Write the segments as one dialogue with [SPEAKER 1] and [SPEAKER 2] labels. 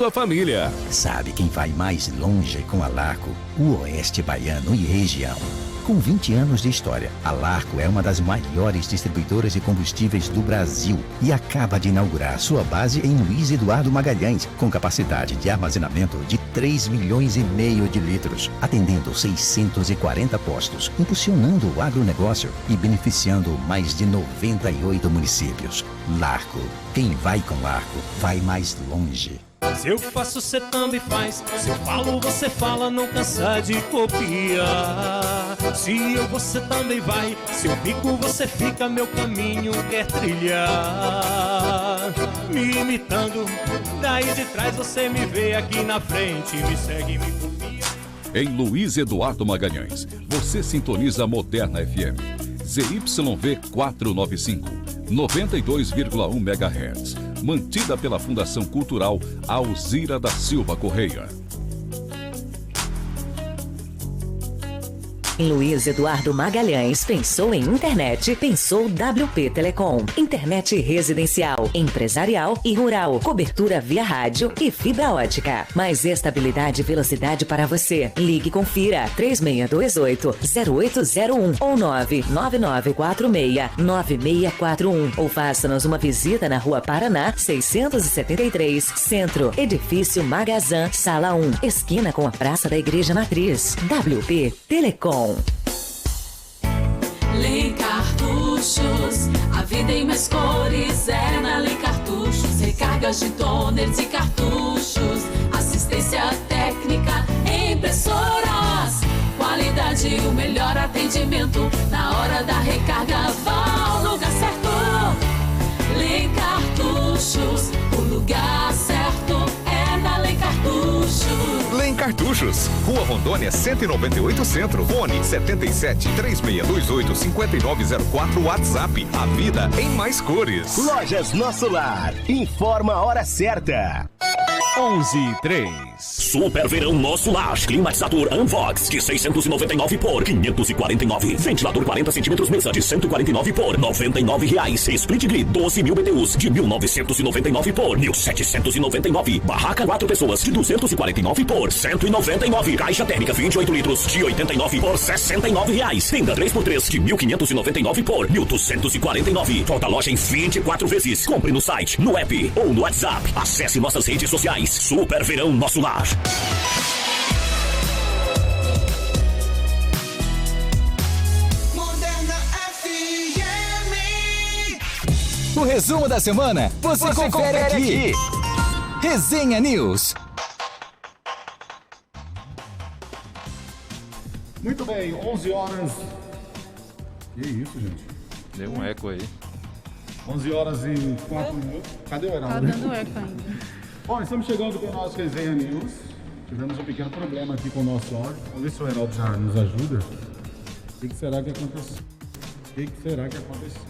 [SPEAKER 1] sua família.
[SPEAKER 2] Sabe quem vai mais longe com a Larco? O Oeste Baiano e região. Com 20 anos de história, a Larco é uma das maiores distribuidoras de combustíveis do Brasil e acaba de inaugurar sua base em Luiz Eduardo Magalhães, com capacidade de armazenamento de 3,5 milhões de litros, atendendo 640 postos, impulsionando o agronegócio e beneficiando mais de 98 municípios. Larco. Quem vai com Larco, vai mais longe.
[SPEAKER 3] Se eu faço, você também faz. Se eu falo, você fala, não cansa de copiar. Se eu, você também vai. Se eu fico, você fica, meu caminho quer trilhar. Me imitando, daí de trás você me vê aqui na frente, me segue, me copia.
[SPEAKER 1] Em Luiz Eduardo Magalhães, você sintoniza a Moderna FM. ZYV 495, 92,1 MHz. Mantida pela Fundação Cultural Alzira da Silva Correia.
[SPEAKER 4] Luiz Eduardo Magalhães pensou em internet, pensou WP Telecom. Internet residencial, empresarial e rural. Cobertura via rádio e fibra ótica. Mais estabilidade e velocidade para você. Ligue e confira 3628-0801 ou 99946-9641. Ou faça-nos uma visita na Rua Paraná, 673, Centro. Edifício Magazã, Sala 1, esquina com a Praça da Igreja Matriz. WP Telecom.
[SPEAKER 5] Lem Cartuchos, a vida em mais cores é na Lem Cartuchos. Recargas de toners e cartuchos, assistência técnica, impressoras, qualidade e o melhor atendimento. Na hora da recarga, vá ao lugar certo. Lem Cartuchos, o lugar certo é na Lem Cartuchos.
[SPEAKER 6] Lem Cartuchos, Rua Rondônia 198 Centro, fone 77 3628 5904, WhatsApp, a vida em mais cores.
[SPEAKER 7] Lojas Nosso Lar, informa a hora certa.
[SPEAKER 8] 11:03.
[SPEAKER 9] Super verão Nosso Lar. Climatizador Unvox de 699 por 549. Ventilador 40 centímetros mesa de 149 por R$99. Split Grid 12.000 BTUs de 1.999 por 1.799. Barraca 4 pessoas de 249 por 199. Caixa térmica 28 litros de 89 por R$69. Tenda 3x3 de 1.599 por 1.249. Volta a loja em 24 vezes. Compre no site, no app ou no WhatsApp. Acesse nossas redes sociais. Super verão Nosso Lar.
[SPEAKER 7] Moderna FM.
[SPEAKER 8] O resumo da semana você confere aqui. Resenha News.
[SPEAKER 10] Muito bem, 11 horas. Que isso, gente?
[SPEAKER 11] Deu um eco aí.
[SPEAKER 10] 11 horas e 4 minutos. Cadê o Heraldo?
[SPEAKER 12] Tá dando eco ainda.
[SPEAKER 10] Bom, estamos chegando com o nosso Resenha News. Tivemos um pequeno problema aqui com o nosso áudio. Vamos ver se o Heraldo já nos ajuda. O que será que aconteceu? O que será que aconteceu?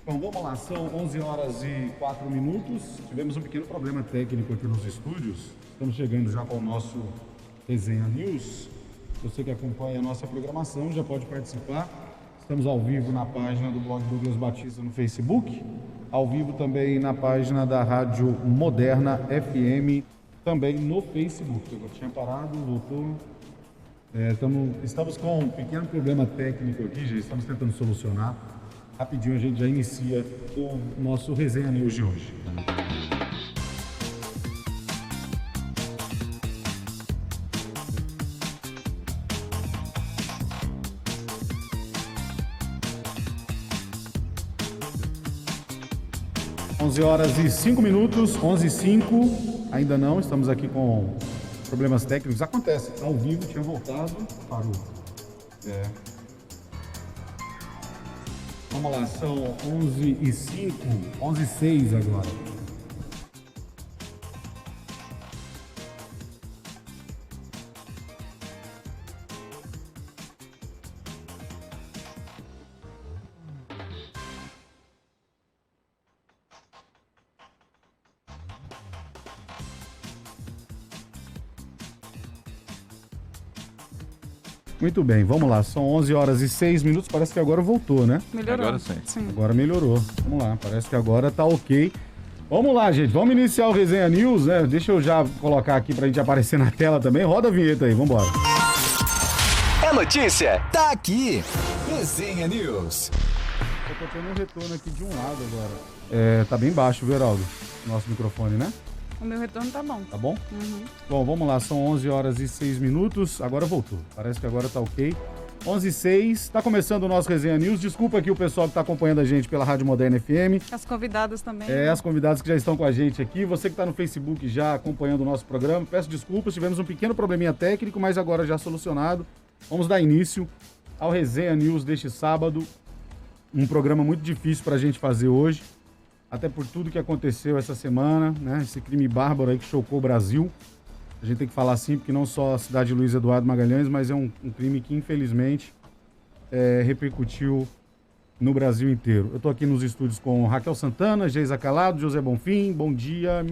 [SPEAKER 10] Bom, vamos lá, são 11 horas e 4 minutos. Tivemos um pequeno problema técnico aqui nos estúdios. Estamos chegando já com o nosso Resenha News. Você que acompanha a nossa programação já pode participar. Estamos ao vivo na página do blog Douglas Batista no Facebook, ao vivo também na página da Rádio Moderna FM, também no Facebook. Eu tinha parado, voltou. Estamos com um pequeno problema técnico aqui, já estamos tentando solucionar. Rapidinho a gente já inicia o nosso Resenha News de hoje. Onze horas e 5 minutos, 11h05, ainda não, estamos aqui com problemas técnicos, acontece, ao vivo, tinha voltado, parou. Vamos lá, são 11h05, 11h06 agora. Muito bem, vamos lá. São 11 horas e 6 minutos. Parece que agora voltou, né?
[SPEAKER 11] Melhorou.
[SPEAKER 12] Agora sim.
[SPEAKER 10] Agora melhorou. Vamos lá, parece que agora tá ok. Vamos lá, gente. Vamos iniciar o Resenha News, né? Deixa eu já colocar aqui pra gente aparecer na tela também. Roda a vinheta aí, vambora.
[SPEAKER 8] É notícia, tá aqui. Resenha News.
[SPEAKER 10] Eu tô tendo um retorno aqui de um lado agora. Tá bem baixo, viu, Heraldo? Nosso microfone, né?
[SPEAKER 11] O meu retorno tá bom.
[SPEAKER 10] Tá bom?
[SPEAKER 11] Uhum.
[SPEAKER 10] Bom, vamos lá. São 11 horas e 6 minutos. Agora voltou. Parece que agora tá ok. 11 e 6. Tá começando o nosso Resenha News. Desculpa aqui o pessoal que tá acompanhando a gente pela Rádio Moderna FM.
[SPEAKER 11] As convidadas também.
[SPEAKER 10] As convidadas que já estão com a gente aqui. Você que tá no Facebook já acompanhando o nosso programa. Peço desculpas. Tivemos um pequeno probleminha técnico, mas agora já solucionado. Vamos dar início ao Resenha News deste sábado. Um programa muito difícil pra gente fazer hoje. Até por tudo que aconteceu essa semana, né? Esse crime bárbaro aí que chocou o Brasil. A gente tem que falar assim, porque não só a cidade de Luiz Eduardo Magalhães, mas é um crime que, infelizmente, repercutiu no Brasil inteiro. Eu tô aqui nos estúdios com Raquel Santana, Geisa Calado, José Bonfim. Bom dia.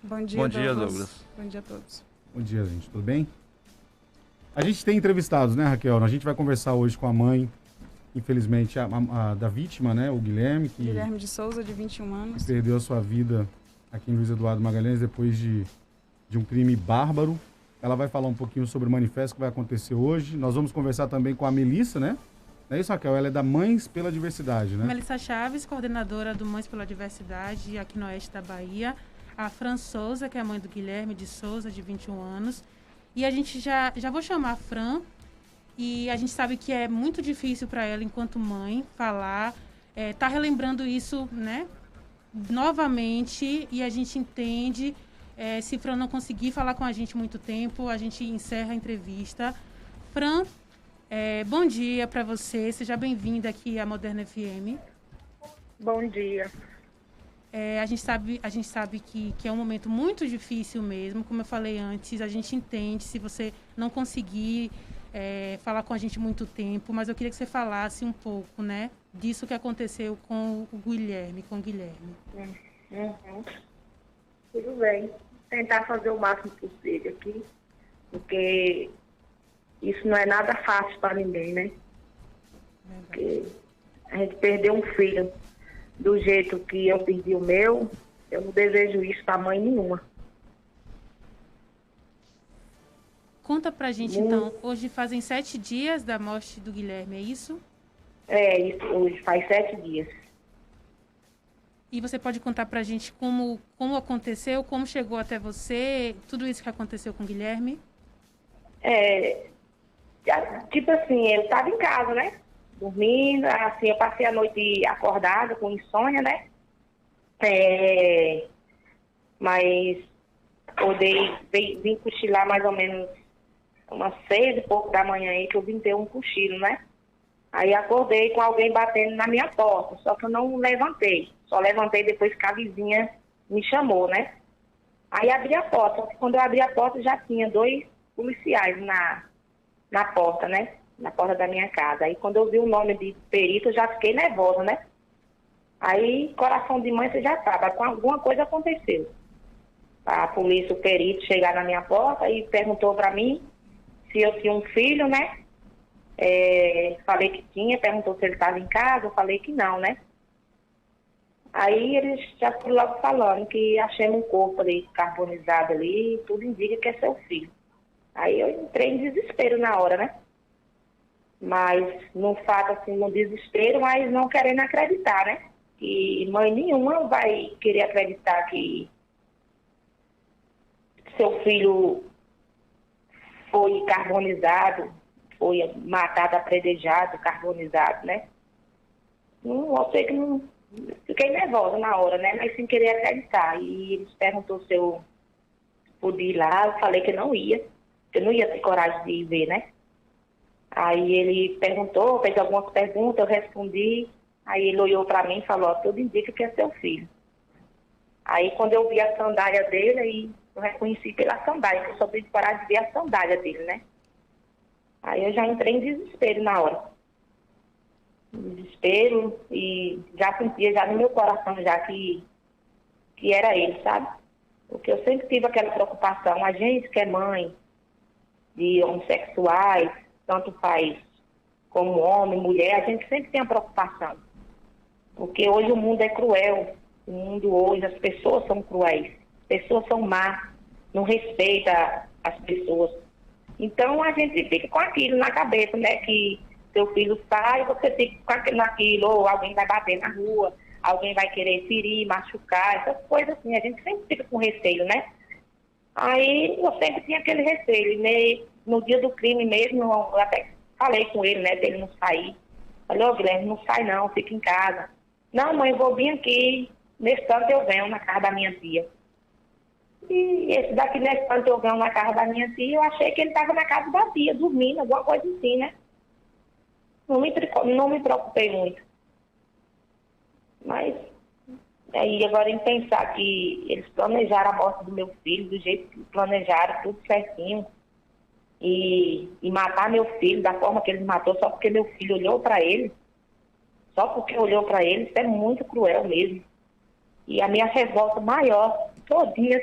[SPEAKER 11] Bom dia, Douglas. Bom dia a todos.
[SPEAKER 10] Bom dia, gente. Tudo bem? A gente tem entrevistados, né, Raquel? A gente vai conversar hoje com a mãe, infelizmente, da vítima, né? O Guilherme.
[SPEAKER 11] Guilherme de Souza, de 21 anos.
[SPEAKER 10] Que perdeu a sua vida aqui em Luiz Eduardo Magalhães depois de um crime bárbaro. Ela vai falar um pouquinho sobre o manifesto que vai acontecer hoje. Nós vamos conversar também com a Melissa, né? Não é isso, Raquel? Ela é da Mães pela Diversidade, né?
[SPEAKER 13] Melissa Chaves, coordenadora do Mães pela Diversidade aqui no oeste da Bahia. A Fran Souza, que é a mãe do Guilherme de Souza, de 21 anos. E a gente já vou chamar a Fran. E a gente sabe que é muito difícil para ela, enquanto mãe, falar. Tá relembrando isso, né? Novamente. E a gente entende. Se Fran não conseguir falar com a gente muito tempo, a gente encerra a entrevista. Fran, bom dia para você. Seja bem-vinda aqui à Moderna FM.
[SPEAKER 14] Bom dia.
[SPEAKER 13] A gente sabe que é um momento muito difícil mesmo. Como eu falei antes, a gente entende se você não conseguir falar com a gente muito tempo, mas eu queria que você falasse um pouco, né, disso que aconteceu com o Guilherme,
[SPEAKER 14] Uhum. Tudo bem. Tentar fazer o máximo possível aqui, porque isso não é nada fácil para ninguém, né? Porque a gente perdeu um filho do jeito que eu perdi o meu, eu não desejo isso para mãe nenhuma.
[SPEAKER 13] Conta pra gente, então, hoje fazem 7 dias da morte do Guilherme, é isso?
[SPEAKER 14] Isso, hoje faz 7 dias.
[SPEAKER 13] E você pode contar pra gente como aconteceu, como chegou até você, tudo isso que aconteceu com o Guilherme?
[SPEAKER 14] Tipo assim, ele estava em casa, né? Dormindo, assim, eu passei a noite acordada, com insônia, né? Mas vim cochilar mais ou menos umas 6 e pouco da manhã aí, que eu vim ter um cochilo, né? Aí acordei com alguém batendo na minha porta, só que eu não levantei. Só levantei depois que a vizinha me chamou, né? Aí abri a porta, só que quando eu abri a porta já tinha 2 policiais na porta, né? Na porta da minha casa. Aí quando eu vi o nome de perito, eu já fiquei nervosa, né? Aí, coração de mãe, você já sabe, alguma coisa aconteceu. A polícia, o perito, chegaram na minha porta e perguntou pra mim se eu tinha um filho, né? Falei que tinha, perguntou se ele estava em casa, eu falei que não, né? Aí eles já foram logo falando que achei um corpo ali, carbonizado ali, tudo indica que é seu filho. Aí eu entrei em desespero na hora, né? Mas, num fato assim, no desespero, mas não querendo acreditar, né? Que mãe nenhuma vai querer acreditar que seu filho foi carbonizado, foi matado, apredejado, carbonizado, né? Eu sei que não... Fiquei nervosa na hora, né? Mas sem querer acreditar. E eles perguntou se eu podia ir lá. Eu falei que não ia. Que eu não ia ter coragem de ir ver, né? Aí ele perguntou, fez algumas perguntas, eu respondi. Aí ele olhou pra mim e falou, tudo indica que é seu filho. Aí quando eu vi a sandália dele, aí eu reconheci pela sandália, que eu só tive coragem de ver a sandália dele, né? Aí eu já entrei em desespero na hora. Desespero, e já sentia já no meu coração já que era ele, sabe? Porque eu sempre tive aquela preocupação, a gente que é mãe de homossexuais, tanto faz como homem, mulher, a gente sempre tem a preocupação. Porque hoje o mundo é cruel. O mundo hoje, as pessoas são cruéis. As pessoas são más, não respeita as pessoas. Então a gente fica com aquilo na cabeça, né? Que seu filho sai, você fica com naquilo, ou alguém vai bater na rua, alguém vai querer ferir, machucar, essas coisas assim. A gente sempre fica com receio, né? Aí eu sempre tinha aquele receio, né? No dia do crime mesmo, eu até falei com ele, né? Dele não sair. Falei, ô Guilherme, não sai não, fica em casa. Não, mãe, eu vou vir aqui. Nesse tanto eu venho na casa da minha tia. E esse daqui, nesse tanto eu venho na casa da minha tia, eu achei que ele estava na casa da tia, dormindo, alguma coisa assim, né? Não me preocupei muito. Mas, aí agora em pensar que eles planejaram a morte do meu filho, do jeito que planejaram, tudo certinho, e matar meu filho da forma que eles matou, só porque meu filho olhou para ele, só porque olhou para ele, isso é muito cruel mesmo. E a minha revolta maior, todinha,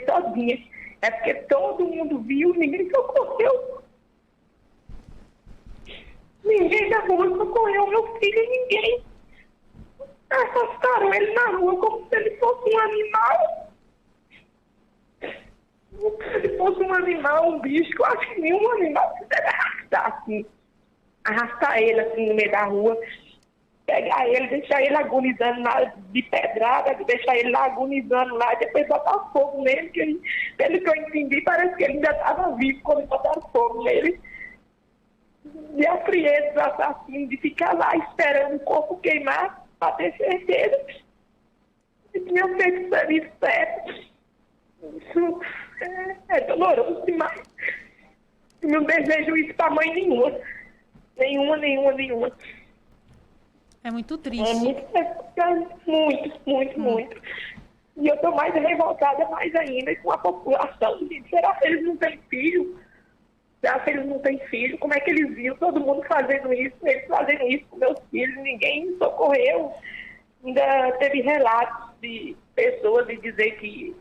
[SPEAKER 14] é porque todo mundo viu, ninguém socorreu. Ninguém da rua socorreu meu filho, ninguém. Arrastaram ele na rua como se ele fosse um animal. Como se ele fosse um animal, um bicho. Eu acho que nenhum animal se deve arrastar assim. Arrastar ele assim no meio da rua. Pegar ele, deixar ele agonizando lá de pedrada, deixar ele lá agonizando lá, e depois botar fogo nele, que pelo que eu entendi, parece que ele ainda estava vivo quando botaram fogo nele. E a frieza do assassino de ficar lá esperando o corpo queimar, para ter certeza que tinha feito o serviço certo. Isso é doloroso demais. Eu não desejo isso para mãe nenhuma. Nenhuma.
[SPEAKER 13] É muito triste.
[SPEAKER 14] Muito. E eu estou mais revoltada mais ainda com a população. Será que eles não têm filho? Será que eles não têm filho? Como é que eles viram todo mundo fazendo isso? Eles fazendo isso com meus filhos, ninguém me socorreu. Ainda teve relatos de pessoas de dizer que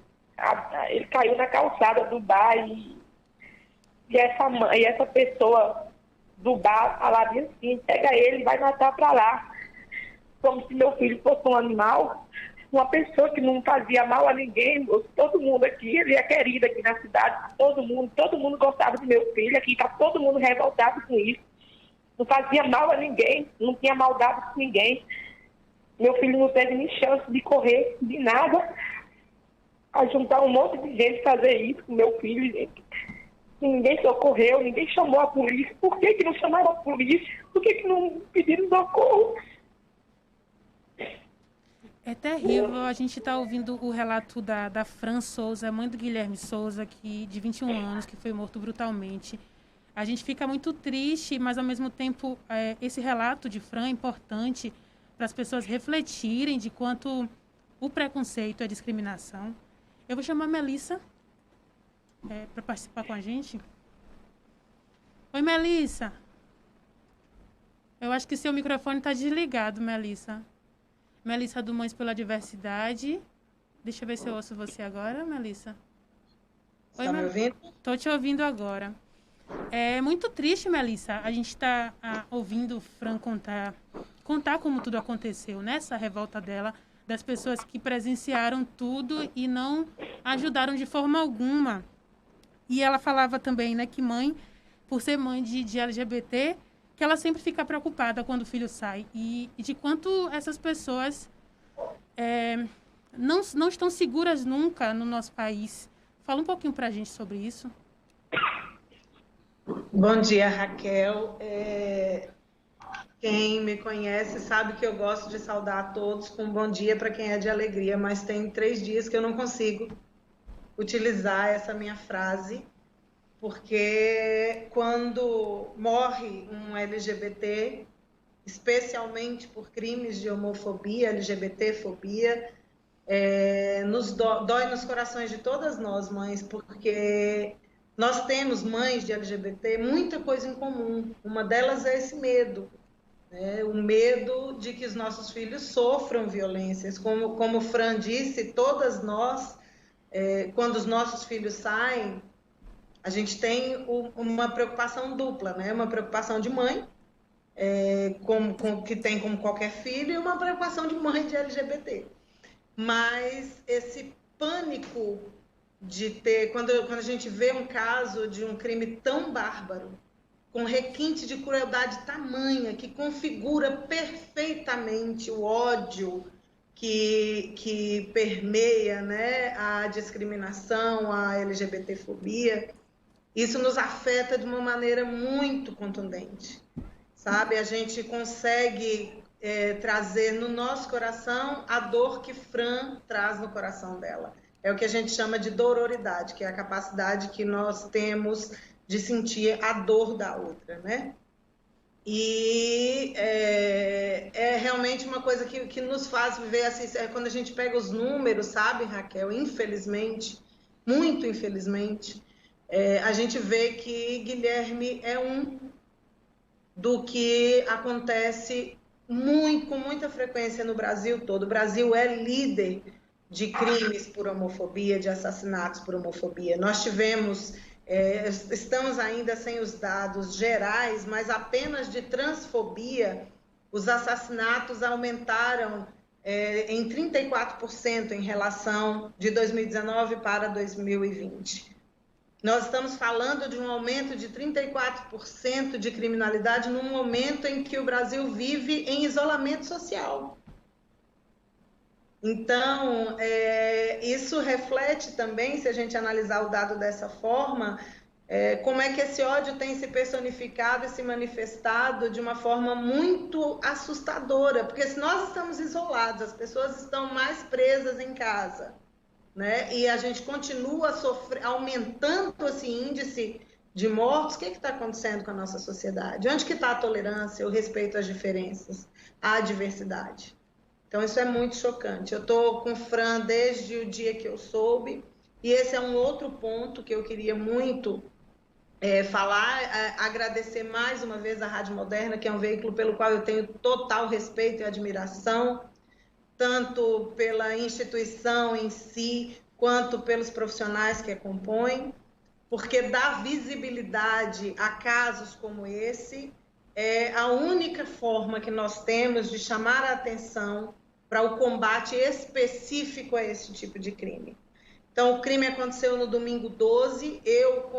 [SPEAKER 14] ele caiu na calçada do bar e essa pessoa do bar falava assim, pega ele e vai matar para lá. Como se meu filho fosse um animal, uma pessoa que não fazia mal a ninguém. Todo mundo aqui, ele é querido aqui na cidade, todo mundo gostava do meu filho, aqui está todo mundo revoltado com isso. Não fazia mal a ninguém, não tinha maldade com ninguém. Meu filho não teve nem chance de correr, de nada. A juntar um monte de gente fazer isso com meu filho, gente. Ninguém socorreu, ninguém chamou a polícia. Por que não chamaram a polícia? Por que não pediram socorro?
[SPEAKER 13] É terrível. A gente está ouvindo o relato da Fran Souza, mãe do Guilherme Souza, de 21 anos, que foi morto brutalmente. A gente fica muito triste, mas, ao mesmo tempo, esse relato de Fran é importante para as pessoas refletirem de quanto o preconceito e a discriminação. Eu vou chamar a Melissa para participar com a gente. Oi, Melissa. Eu acho que seu microfone está desligado, Melissa. Melissa do Mães pela Diversidade. Deixa eu ver se eu ouço você agora, Melissa.
[SPEAKER 12] Oi, me ouvindo?
[SPEAKER 13] Estou te ouvindo agora. É muito triste, Melissa. A gente está ouvindo o Fran contar como tudo aconteceu, né? Essa revolta dela, das pessoas que presenciaram tudo e não ajudaram de forma alguma. E ela falava também, né, que mãe, por ser mãe de LGBT, que ela sempre fica preocupada quando o filho sai. E de quanto essas pessoas não estão seguras nunca no nosso país. Fala um pouquinho para a gente sobre isso.
[SPEAKER 12] Bom dia, Raquel. Quem me conhece sabe que eu gosto de saudar a todos com um bom dia para quem é de alegria, mas tem 3 dias que eu não consigo utilizar essa minha frase, porque quando morre um LGBT, especialmente por crimes de homofobia, LGBTfobia, nos dói nos corações de todas nós, mães, porque nós temos, mães de LGBT, muita coisa em comum. Uma delas é esse medo, né? O medo de que os nossos filhos sofram violências. Como o Fran disse, todas nós, quando os nossos filhos saem, A gente tem uma preocupação dupla, né? Uma preocupação de mãe, que tem como qualquer filho, e uma preocupação de mãe de LGBT. Mas esse pânico de ter... Quando a gente vê um caso de um crime tão bárbaro, com requinte de crueldade tamanha, que configura perfeitamente o ódio que permeia, né, a discriminação, a LGBTfobia, isso nos afeta de uma maneira muito contundente, sabe? A gente consegue trazer no nosso coração a dor que Fran traz no coração dela. É o que a gente chama de dororidade, que é a capacidade que nós temos de sentir a dor da outra, né? E é realmente uma coisa que nos faz viver assim, quando a gente pega os números, sabe, Raquel? Infelizmente, muito infelizmente, a gente vê que Guilherme é um do que acontece com muita frequência no Brasil todo. O Brasil é líder de crimes por homofobia, de assassinatos por homofobia. Nós tivemos... estamos ainda sem os dados gerais, mas apenas de transfobia, os assassinatos aumentaram em 34% em relação de 2019 para 2020. Nós estamos falando de um aumento de 34% de criminalidade num momento em que o Brasil vive em isolamento social. Então, isso reflete também, se a gente analisar o dado dessa forma, como é que esse ódio tem se personificado e se manifestado de uma forma muito assustadora. Porque se nós estamos isolados, as pessoas estão mais presas em casa, né? E a gente continua aumentando esse índice de mortos, o que está acontecendo com a nossa sociedade? Onde que está a tolerância, o respeito às diferenças, à diversidade? Então, isso é muito chocante. Eu estou com o Fran desde o dia que eu soube, e esse é um outro ponto que eu queria muito falar, agradecer mais uma vez a Rádio Moderna, que é um veículo pelo qual eu tenho total respeito e admiração, tanto pela instituição em si, quanto pelos profissionais que a compõem, porque dar visibilidade a casos como esse é a única forma que nós temos de chamar a atenção para o combate específico a esse tipo de crime. Então, o crime aconteceu no domingo 12, eu,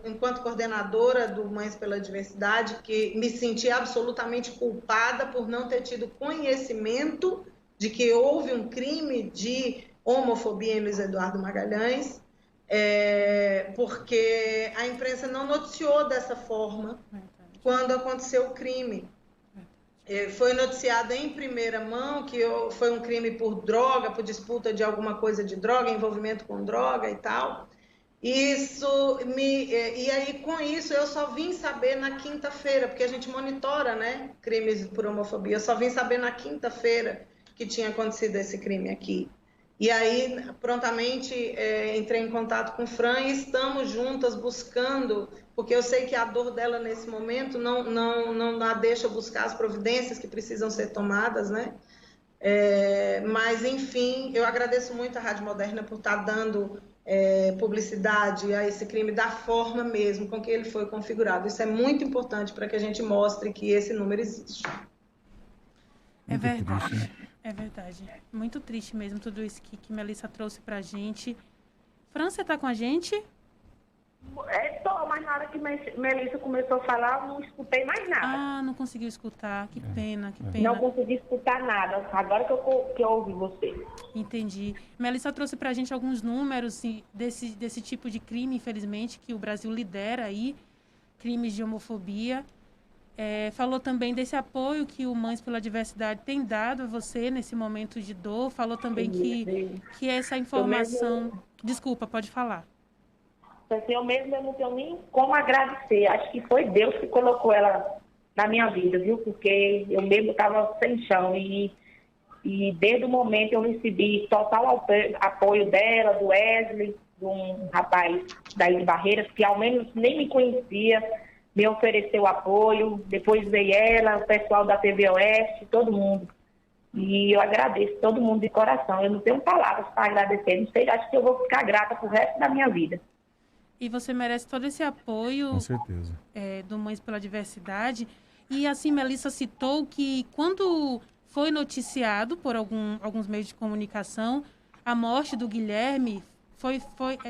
[SPEAKER 12] enquanto coordenadora do Mães pela Diversidade, que me senti absolutamente culpada por não ter tido conhecimento de que houve um crime de homofobia em Luiz Eduardo Magalhães, porque a imprensa não noticiou dessa forma quando aconteceu o crime. Foi noticiado em primeira mão que foi um crime por droga, por disputa de alguma coisa de droga, envolvimento com droga e tal. E aí, com isso, eu só vim saber na quinta-feira, porque a gente monitora, né, crimes por homofobia. Eu só vim saber na quinta-feira que tinha acontecido esse crime aqui. E aí, prontamente, entrei em contato com o Fran e estamos juntas buscando, porque eu sei que a dor dela nesse momento não a deixa buscar as providências que precisam ser tomadas, né? Mas, enfim, eu agradeço muito a Rádio Moderna por estar dando publicidade a esse crime da forma mesmo com que ele foi configurado. Isso é muito importante para que a gente mostre que esse número existe.
[SPEAKER 13] É verdade. É verdade. Muito triste mesmo tudo isso que Melissa trouxe pra gente. Fran, você tá com a gente?
[SPEAKER 14] Tô, mas na hora que Melissa começou a falar, eu não escutei mais nada.
[SPEAKER 13] Ah, não conseguiu escutar. Que pena, que pena.
[SPEAKER 14] Não consegui escutar nada. Agora que eu ouvi você.
[SPEAKER 13] Entendi. Melissa trouxe pra gente alguns números desse tipo de crime, infelizmente, que o Brasil lidera aí, crimes de homofobia. Falou também desse apoio que o Mães pela Diversidade tem dado a você nesse momento de dor. Falou também que essa informação... Desculpa, pode falar.
[SPEAKER 14] Eu mesmo não tenho nem como agradecer. Acho que foi Deus que colocou ela na minha vida, viu? Porque eu mesmo estava sem chão. E desde o momento eu recebi total apoio dela, do Wesley, de um rapaz daí de Barreiras, que ao menos nem me conhecia, me ofereceu apoio. Depois veio ela, o pessoal da TV Oeste, todo mundo. E eu agradeço todo mundo de coração. Eu não tenho palavras para agradecer. Não sei, acho que eu vou ficar grata pro resto da minha vida.
[SPEAKER 13] E você merece todo esse apoio.
[SPEAKER 10] Com certeza.
[SPEAKER 13] Do Mães pela Diversidade. E assim, Melissa citou que quando foi noticiado por alguns meios de comunicação, a morte do Guilherme foi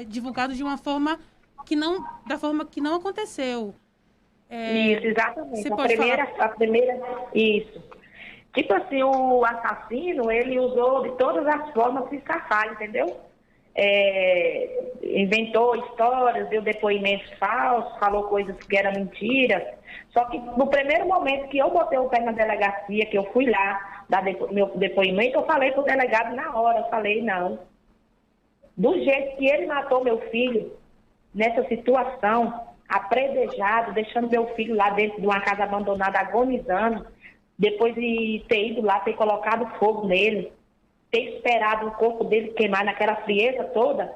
[SPEAKER 13] divulgado de uma forma da forma que não aconteceu.
[SPEAKER 14] Isso, exatamente. A primeira, isso. Tipo assim, o assassino, ele usou de todas as formas de se safar, entendeu? Inventou histórias, deu depoimentos falsos, falou coisas que eram mentiras. Só que no primeiro momento que eu botei o pé na delegacia, que eu fui lá dar meu depoimento, eu falei pro delegado na hora, eu falei, não. Do jeito que ele matou meu filho, nessa situação, apredejado, deixando meu filho lá dentro de uma casa abandonada, agonizando, depois de ter ido lá, ter colocado fogo nele, ter esperado o corpo dele queimar naquela frieza toda,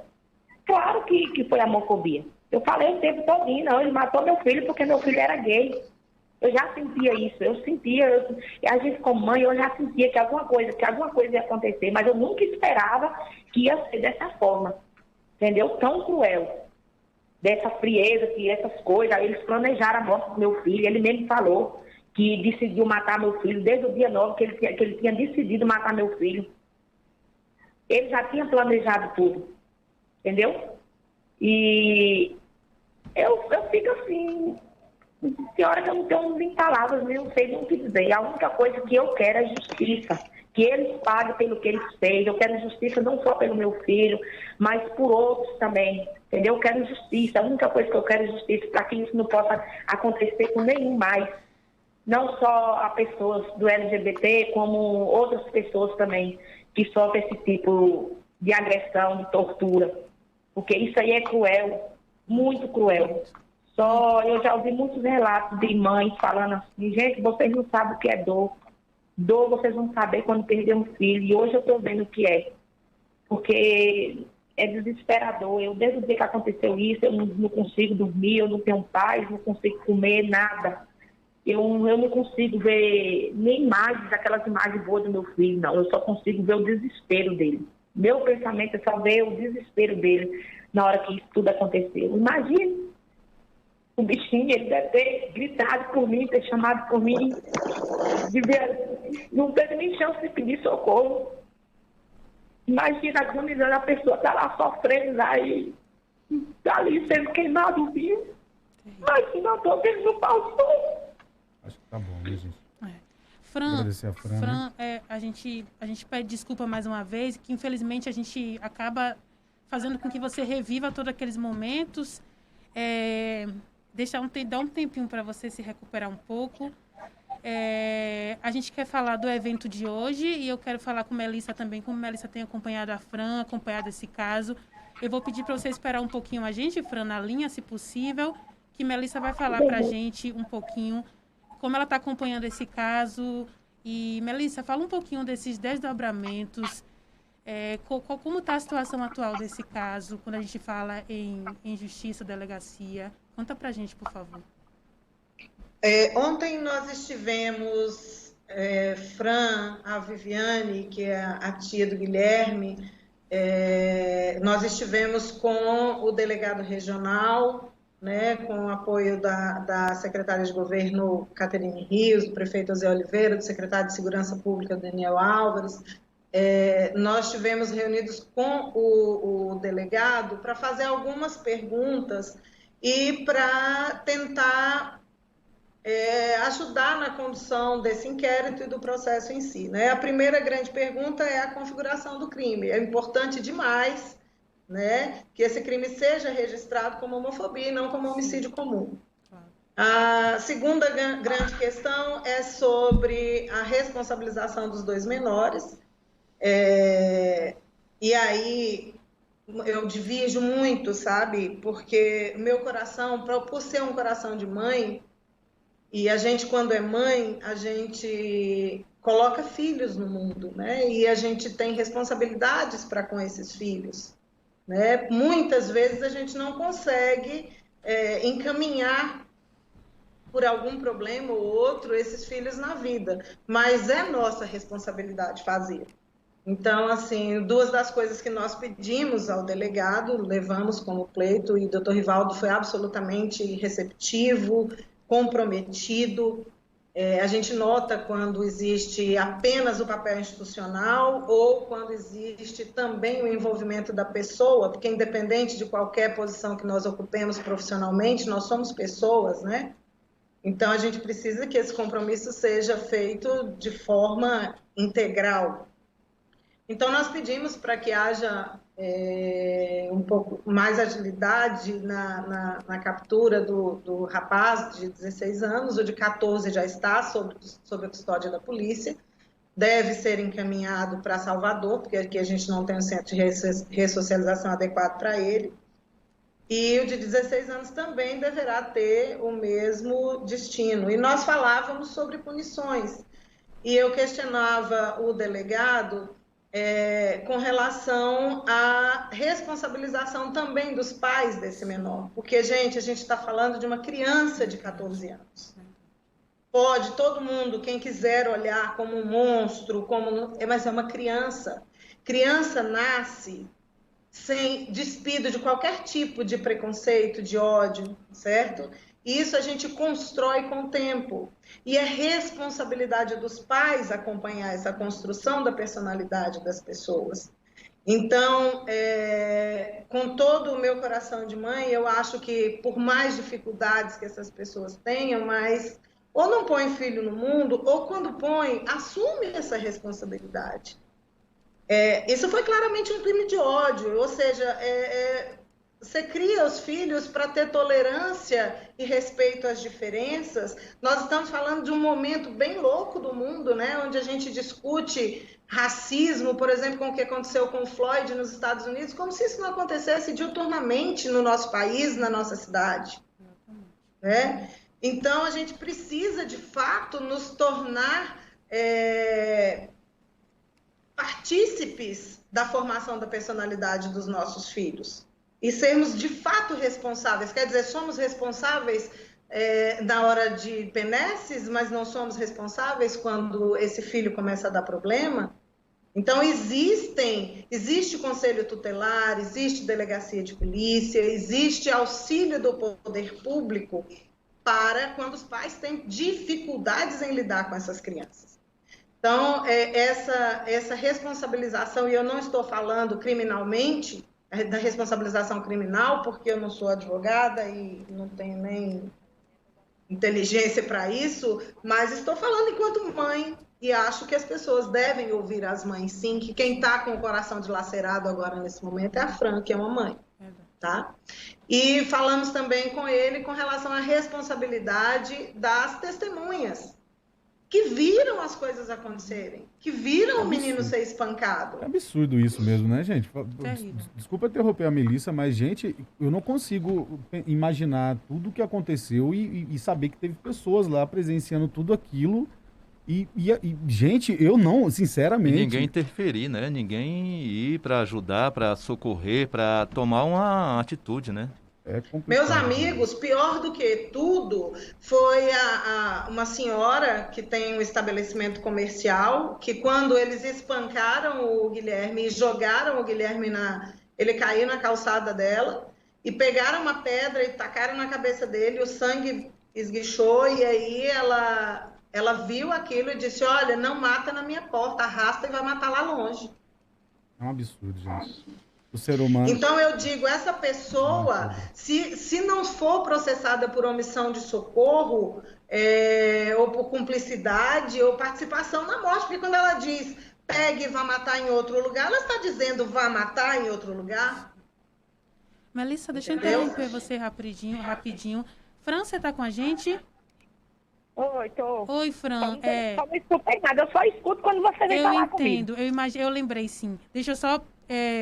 [SPEAKER 14] claro que foi homofobia. Eu falei o tempo todinho, não, ele matou meu filho porque meu filho era gay. Eu já sentia isso, a gente como mãe, eu já sentia que alguma coisa ia acontecer, mas eu nunca esperava que ia ser dessa forma, entendeu? Tão cruel, dessa frieza, que essas coisas, aí eles planejaram a morte do meu filho, ele mesmo falou que decidiu matar meu filho desde o dia 9, que ele tinha decidido matar meu filho. Ele já tinha planejado tudo, entendeu? E eu fico assim, tem hora que eu não tenho nem palavras, nem não sei nem o que dizer. A única coisa que eu quero é justiça, que eles paguem pelo que eles fez. Eu quero justiça não só pelo meu filho, mas por outros também, entendeu? Eu quero justiça, a única coisa que eu quero é justiça, para que isso não possa acontecer com nenhum mais. Não só a pessoas do LGBT, como outras pessoas também que sofrem esse tipo de agressão, de tortura. Porque isso aí é cruel, muito cruel. Eu já ouvi muitos relatos de mães falando assim, gente, vocês não sabem o que é dor. Dor vocês vão saber quando perder um filho. E hoje eu estou vendo o que é. Porque é desesperador. Desde o dia que aconteceu isso, eu não consigo dormir, eu não tenho paz, não consigo comer, nada. Eu não consigo ver nem imagens, aquelas imagens boas do meu filho, não. Eu só consigo ver o desespero dele. Meu pensamento é só ver o desespero dele na hora que isso tudo aconteceu. Imagina, o bichinho, ele deve ter gritado por mim, ter chamado por mim, não teve nem chance de pedir socorro. Imagina agonizando, a pessoa tá lá sofrendo, lá tá ali sendo queimado vivo. Imagina a dor que ele não passou.
[SPEAKER 10] Acho que tá bom, né, gente?
[SPEAKER 13] Fran, a gente pede desculpa mais uma vez, que infelizmente a gente acaba fazendo com que você reviva todos aqueles momentos, dar um tempinho para você se recuperar um pouco. A gente quer falar do evento de hoje e eu quero falar com Melissa também, como Melissa tem acompanhado a Fran, acompanhado esse caso. Eu vou pedir para você esperar um pouquinho a gente, Fran, na linha, se possível, que Melissa vai falar para a gente um pouquinho como ela está acompanhando esse caso. E, Melissa, fala um pouquinho desses desdobramentos, como está a situação atual desse caso, quando a gente fala em justiça, delegacia. Conta para a gente, por favor.
[SPEAKER 12] Ontem nós estivemos, Fran, a Viviane, que é a tia do Guilherme, nós estivemos com o delegado regional, né, com o apoio da secretária de governo Caterine Rios, do prefeito José Oliveira, do secretário de Segurança Pública Daniel Álvares. Nós estivemos reunidos com o delegado para fazer algumas perguntas e para tentar ajudar na condução desse inquérito e do processo em si, né? A primeira grande pergunta é a configuração do crime. É importante demais, né, que esse crime seja registrado como homofobia e não como homicídio comum. A segunda grande questão é sobre a responsabilização dos dois menores. E aí eu divirjo muito, sabe? Porque meu coração, por ser um coração de mãe, e a gente, quando é mãe, a gente coloca filhos no mundo, né? E a gente tem responsabilidades para com esses filhos, né? Muitas vezes a gente não consegue encaminhar por algum problema ou outro esses filhos na vida, mas é nossa responsabilidade fazer, Então, assim, duas das coisas que nós pedimos ao delegado, levamos como pleito, e o doutor Rivaldo foi absolutamente receptivo, comprometido. A gente nota quando existe apenas o papel institucional ou quando existe também o envolvimento da pessoa, porque independente de qualquer posição que nós ocupemos profissionalmente, nós somos pessoas, né? Então, a gente precisa que esse compromisso seja feito de forma integral. Então, nós pedimos para que haja um pouco mais agilidade na captura do rapaz de 16 anos, o de 14 já está sob a custódia da polícia, deve ser encaminhado para Salvador, porque aqui a gente não tem um centro de ressocialização adequado para ele, e o de 16 anos também deverá ter o mesmo destino. E nós falávamos sobre punições, e eu questionava o delegado com relação à responsabilização também dos pais desse menor. Porque, gente, a gente está falando de uma criança de 14 anos. Pode todo mundo, quem quiser olhar como um monstro, mas é uma criança. Criança nasce sem despido de qualquer tipo de preconceito, de ódio, certo? Isso a gente constrói com o tempo. E é responsabilidade dos pais acompanhar essa construção da personalidade das pessoas. Então, com todo o meu coração de mãe, eu acho que por mais dificuldades que essas pessoas tenham, mas ou não põe filho no mundo, ou quando põe, assume essa responsabilidade. Isso foi claramente um crime de ódio, ou seja, você cria os filhos para ter tolerância e respeito às diferenças. Nós estamos falando de um momento bem louco do mundo, né? Onde a gente discute racismo, por exemplo, com o que aconteceu com o Floyd nos Estados Unidos, como se isso não acontecesse diuturnamente no nosso país, na nossa cidade. Né? Então, a gente precisa, de fato, nos tornar partícipes da formação da personalidade dos nossos filhos. E sermos, de fato, responsáveis. Quer dizer, somos responsáveis na hora de benesses, mas não somos responsáveis quando esse filho começa a dar problema. Então, existe conselho tutelar, existe delegacia de polícia, existe auxílio do poder público para quando os pais têm dificuldades em lidar com essas crianças. Então, essa responsabilização, e eu não estou falando criminalmente, da responsabilização criminal, porque eu não sou advogada e não tenho nem inteligência para isso, mas estou falando enquanto mãe, e acho que as pessoas devem ouvir as mães, sim, que quem está com o coração dilacerado agora nesse momento é a Fran, que é uma mãe. Tá? E falamos também com ele com relação à responsabilidade das testemunhas, que viram as coisas acontecerem, que viram o menino ser espancado.
[SPEAKER 10] É absurdo isso mesmo, né, gente? Desculpa interromper a Melissa, mas, gente, eu não consigo imaginar tudo o que aconteceu e saber que teve pessoas lá presenciando tudo aquilo. E, gente, eu não, sinceramente...
[SPEAKER 15] E ninguém interferir, né? Ninguém ir para ajudar, para socorrer, para tomar uma atitude, né?
[SPEAKER 12] Meus amigos, pior do que tudo, foi uma senhora que tem um estabelecimento comercial, que quando eles espancaram o Guilherme e jogaram o Guilherme ele caiu na calçada dela, e pegaram uma pedra e tacaram na cabeça dele, o sangue esguichou, e aí ela viu aquilo e disse, olha, não mata na minha porta, arrasta e vai matar lá longe.
[SPEAKER 10] É um absurdo, gente. O ser humano...
[SPEAKER 12] Então, eu digo, essa pessoa, se não for processada por omissão de socorro, ou por cumplicidade, ou participação na morte, porque quando ela diz, pegue e vá matar em outro lugar, ela está dizendo, vá matar em outro lugar?
[SPEAKER 13] Melissa, deixa eu interromper você rapidinho. Fran, você está com a gente?
[SPEAKER 14] Oi, tô.
[SPEAKER 13] Oi, Fran.
[SPEAKER 14] Só não escutei nada, eu só escuto quando você vem falar comigo.
[SPEAKER 13] Eu entendo, eu lembrei sim. Deixa eu só...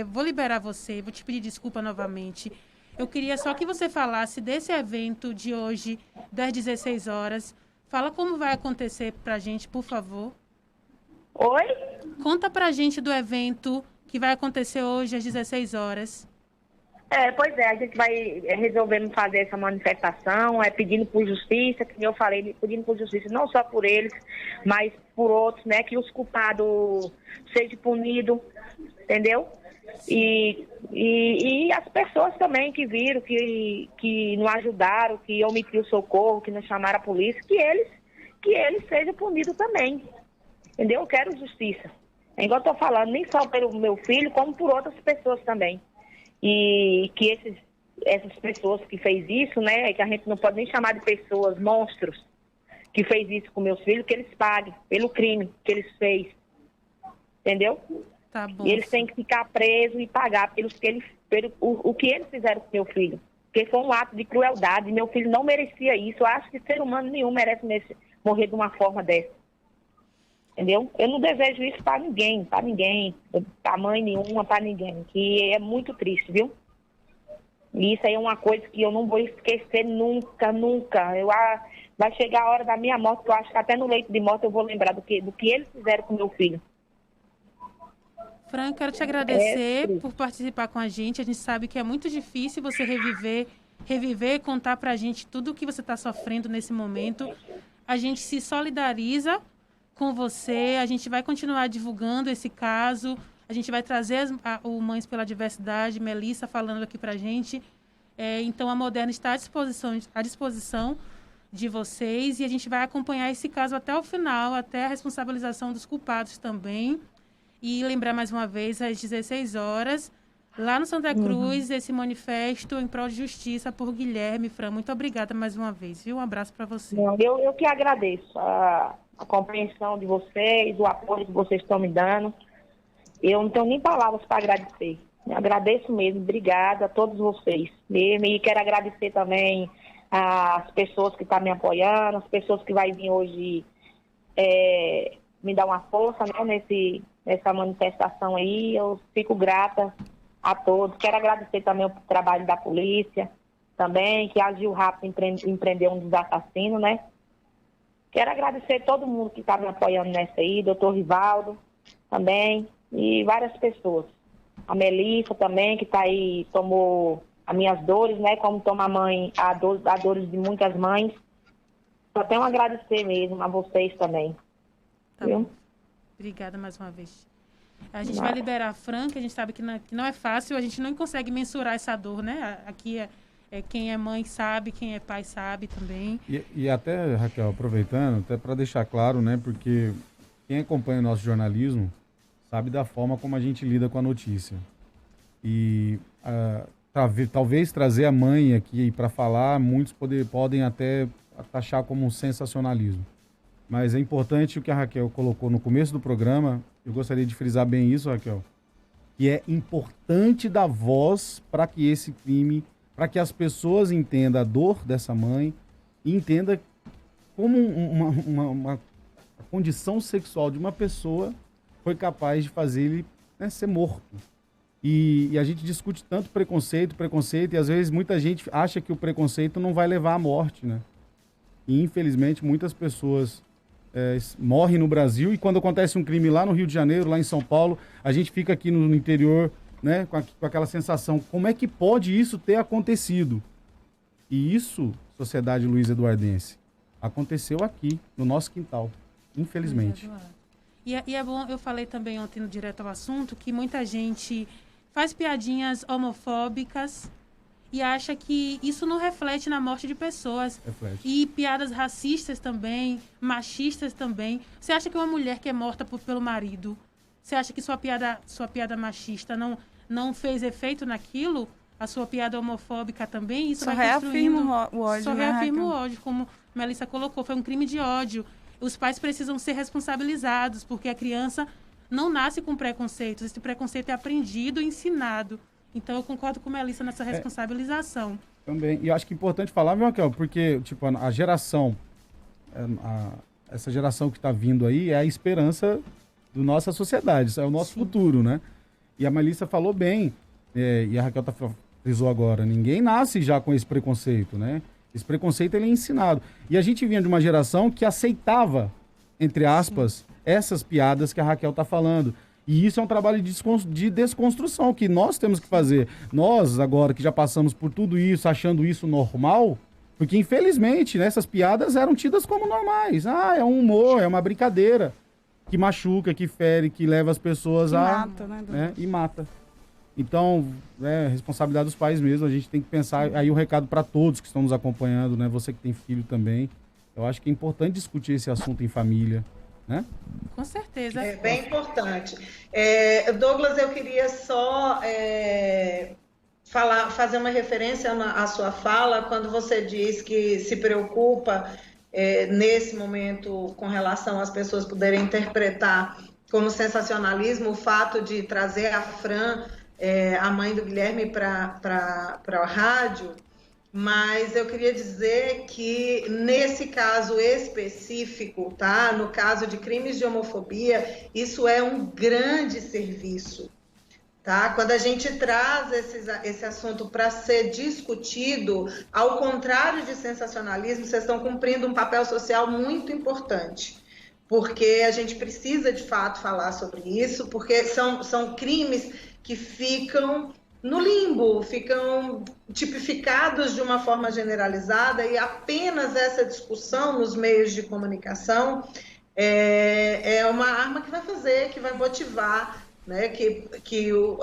[SPEAKER 13] vou liberar você, vou te pedir desculpa novamente. Eu queria só que você falasse desse evento de hoje, das 16 horas. Fala como vai acontecer pra gente, por favor.
[SPEAKER 14] Oi?
[SPEAKER 13] Conta pra gente do evento que vai acontecer hoje às 16 horas.
[SPEAKER 14] Pois é, a gente vai resolvendo fazer essa manifestação, pedindo por justiça, que eu falei, pedindo por justiça não só por eles, mas por outros, né, que os culpados sejam punidos, entendeu? E as pessoas também que viram, que não ajudaram, que omitiram o socorro, que não chamaram a polícia, que eles sejam punidos também, entendeu? Eu quero justiça. É igual eu estou falando, nem só pelo meu filho, como por outras pessoas também. E que essas pessoas que fez isso, né, que a gente não pode nem chamar de pessoas, monstros, que fez isso com meus filhos, que eles paguem pelo crime que eles fez, entendeu?
[SPEAKER 13] Tá bom.
[SPEAKER 14] E eles têm que ficar presos e pagar pelo que eles fizeram com meu filho, porque foi um ato de crueldade, meu filho não merecia isso, eu acho que ser humano nenhum merece morrer de uma forma dessa. Entendeu? Eu não desejo isso para ninguém, para mãe nenhuma, para ninguém, que é muito triste, viu? E isso aí é uma coisa que eu não vou esquecer nunca. Vai chegar a hora da minha morte, que eu acho que até no leito de morte eu vou lembrar do que eles fizeram com meu filho.
[SPEAKER 13] Fran, quero te agradecer por participar com a gente. A gente sabe que é muito difícil você reviver e contar pra gente tudo o que você está sofrendo nesse momento. A gente se solidariza com você, a gente vai continuar divulgando esse caso, a gente vai trazer o Mães pela Diversidade, Melissa falando aqui pra gente. Então, a Moderna está à disposição de vocês e a gente vai acompanhar esse caso até o final, até a responsabilização dos culpados também. E lembrar mais uma vez, às 16 horas, lá no Santa Cruz, esse manifesto em prol de justiça por Guilherme. Fran, muito obrigada mais uma vez, viu? Um abraço para você.
[SPEAKER 14] Eu que agradeço a compreensão de vocês, o apoio que vocês estão me dando. Eu não tenho nem palavras para agradecer. Eu agradeço mesmo, obrigada a todos vocês. E quero agradecer também às pessoas que estão me apoiando, as pessoas que vão vir hoje me dar uma força, né, nessa manifestação aí. Eu fico grata a todos. Quero agradecer também o trabalho da polícia também, que agiu rápido em prender um dos assassinos, né? Quero agradecer todo mundo que está me apoiando nessa aí, doutor Rivaldo também, e várias pessoas. A Melissa também, que está aí, tomou as minhas dores, né? Como toma a dores de muitas mães. Só tenho a agradecer mesmo a vocês também.
[SPEAKER 13] Tá bom. Obrigada mais uma vez. A gente vai liberar a Fran, que a gente sabe que não é fácil, a gente não consegue mensurar essa dor, né? Aqui quem é mãe sabe, quem é pai sabe também.
[SPEAKER 10] E até, Raquel, aproveitando, até para deixar claro, né? Porque quem acompanha o nosso jornalismo sabe da forma como a gente lida com a notícia. E talvez trazer a mãe aqui para falar, muitos podem até taxar como um sensacionalismo. Mas é importante o que a Raquel colocou no começo do programa, eu gostaria de frisar bem isso, Raquel, que é importante dar voz para que esse crime, para que as pessoas entendam a dor dessa mãe e entendam como uma condição sexual de uma pessoa foi capaz de fazer ele, né, ser morto. E a gente discute tanto preconceito, e às vezes muita gente acha que o preconceito não vai levar à morte, né? E infelizmente muitas pessoas morrem no Brasil e quando acontece um crime lá no Rio de Janeiro, lá em São Paulo, a gente fica aqui no interior, né, com aquela sensação, como é que pode isso ter acontecido? E isso, sociedade Luiz Eduardense, aconteceu aqui, no nosso quintal, infelizmente.
[SPEAKER 13] E é bom, eu falei também ontem no Direto ao Assunto, que muita gente faz piadinhas homofóbicas e acha que isso não reflete na morte de pessoas. Reflete. E piadas racistas também, machistas também. Você acha que uma mulher que é morta pelo marido, você acha que sua piada machista não fez efeito naquilo? A sua piada homofóbica também? Isso
[SPEAKER 11] só
[SPEAKER 13] vai construindo...
[SPEAKER 11] reafirma o ódio.
[SPEAKER 13] Só reafirma o ódio, como Melissa colocou. Foi um crime de ódio. Os pais precisam ser responsabilizados, porque a criança não nasce com preconceitos. Esse preconceito é aprendido e ensinado. Então, eu concordo com a Melissa nessa responsabilização.
[SPEAKER 10] Também. E acho que é importante falar, viu, Raquel? Porque, tipo, a geração, essa geração que está vindo aí é a esperança da nossa sociedade. Isso é o nosso futuro, né? E a Melissa falou bem, e a Raquel frisou agora, ninguém nasce já com esse preconceito, né? Esse preconceito, ele é ensinado. E a gente vinha de uma geração que aceitava, entre aspas, essas piadas que a Raquel está falando. E isso é um trabalho de desconstrução que nós temos que fazer. Nós, agora, que já passamos por tudo isso, achando isso normal, porque, infelizmente, né, essas piadas eram tidas como normais. Ah, é um humor, é uma brincadeira que machuca, que fere, que leva as pessoas
[SPEAKER 11] mata,
[SPEAKER 10] né? E mata. Então, é responsabilidade dos pais mesmo. A gente tem que pensar, aí o recado para todos que estão nos acompanhando, né? Você que tem filho também. Eu acho que é importante discutir esse assunto em família, né?
[SPEAKER 13] Com certeza.
[SPEAKER 12] É bem importante. Douglas, eu queria só fazer uma referência à sua fala, quando você diz que se preocupa nesse momento com relação às pessoas poderem interpretar como sensacionalismo o fato de trazer a Fran, a mãe do Guilherme, para a rádio. Mas eu queria dizer que, nesse caso específico, tá? No caso de crimes de homofobia, isso é um grande serviço, tá? Quando a gente traz esse assunto para ser discutido, ao contrário de sensacionalismo, vocês estão cumprindo um papel social muito importante, porque a gente precisa, de fato, falar sobre isso, porque são crimes que ficam no limbo, ficam tipificados de uma forma generalizada, e apenas essa discussão nos meios de comunicação é uma arma que vai fazer, que vai motivar, né, que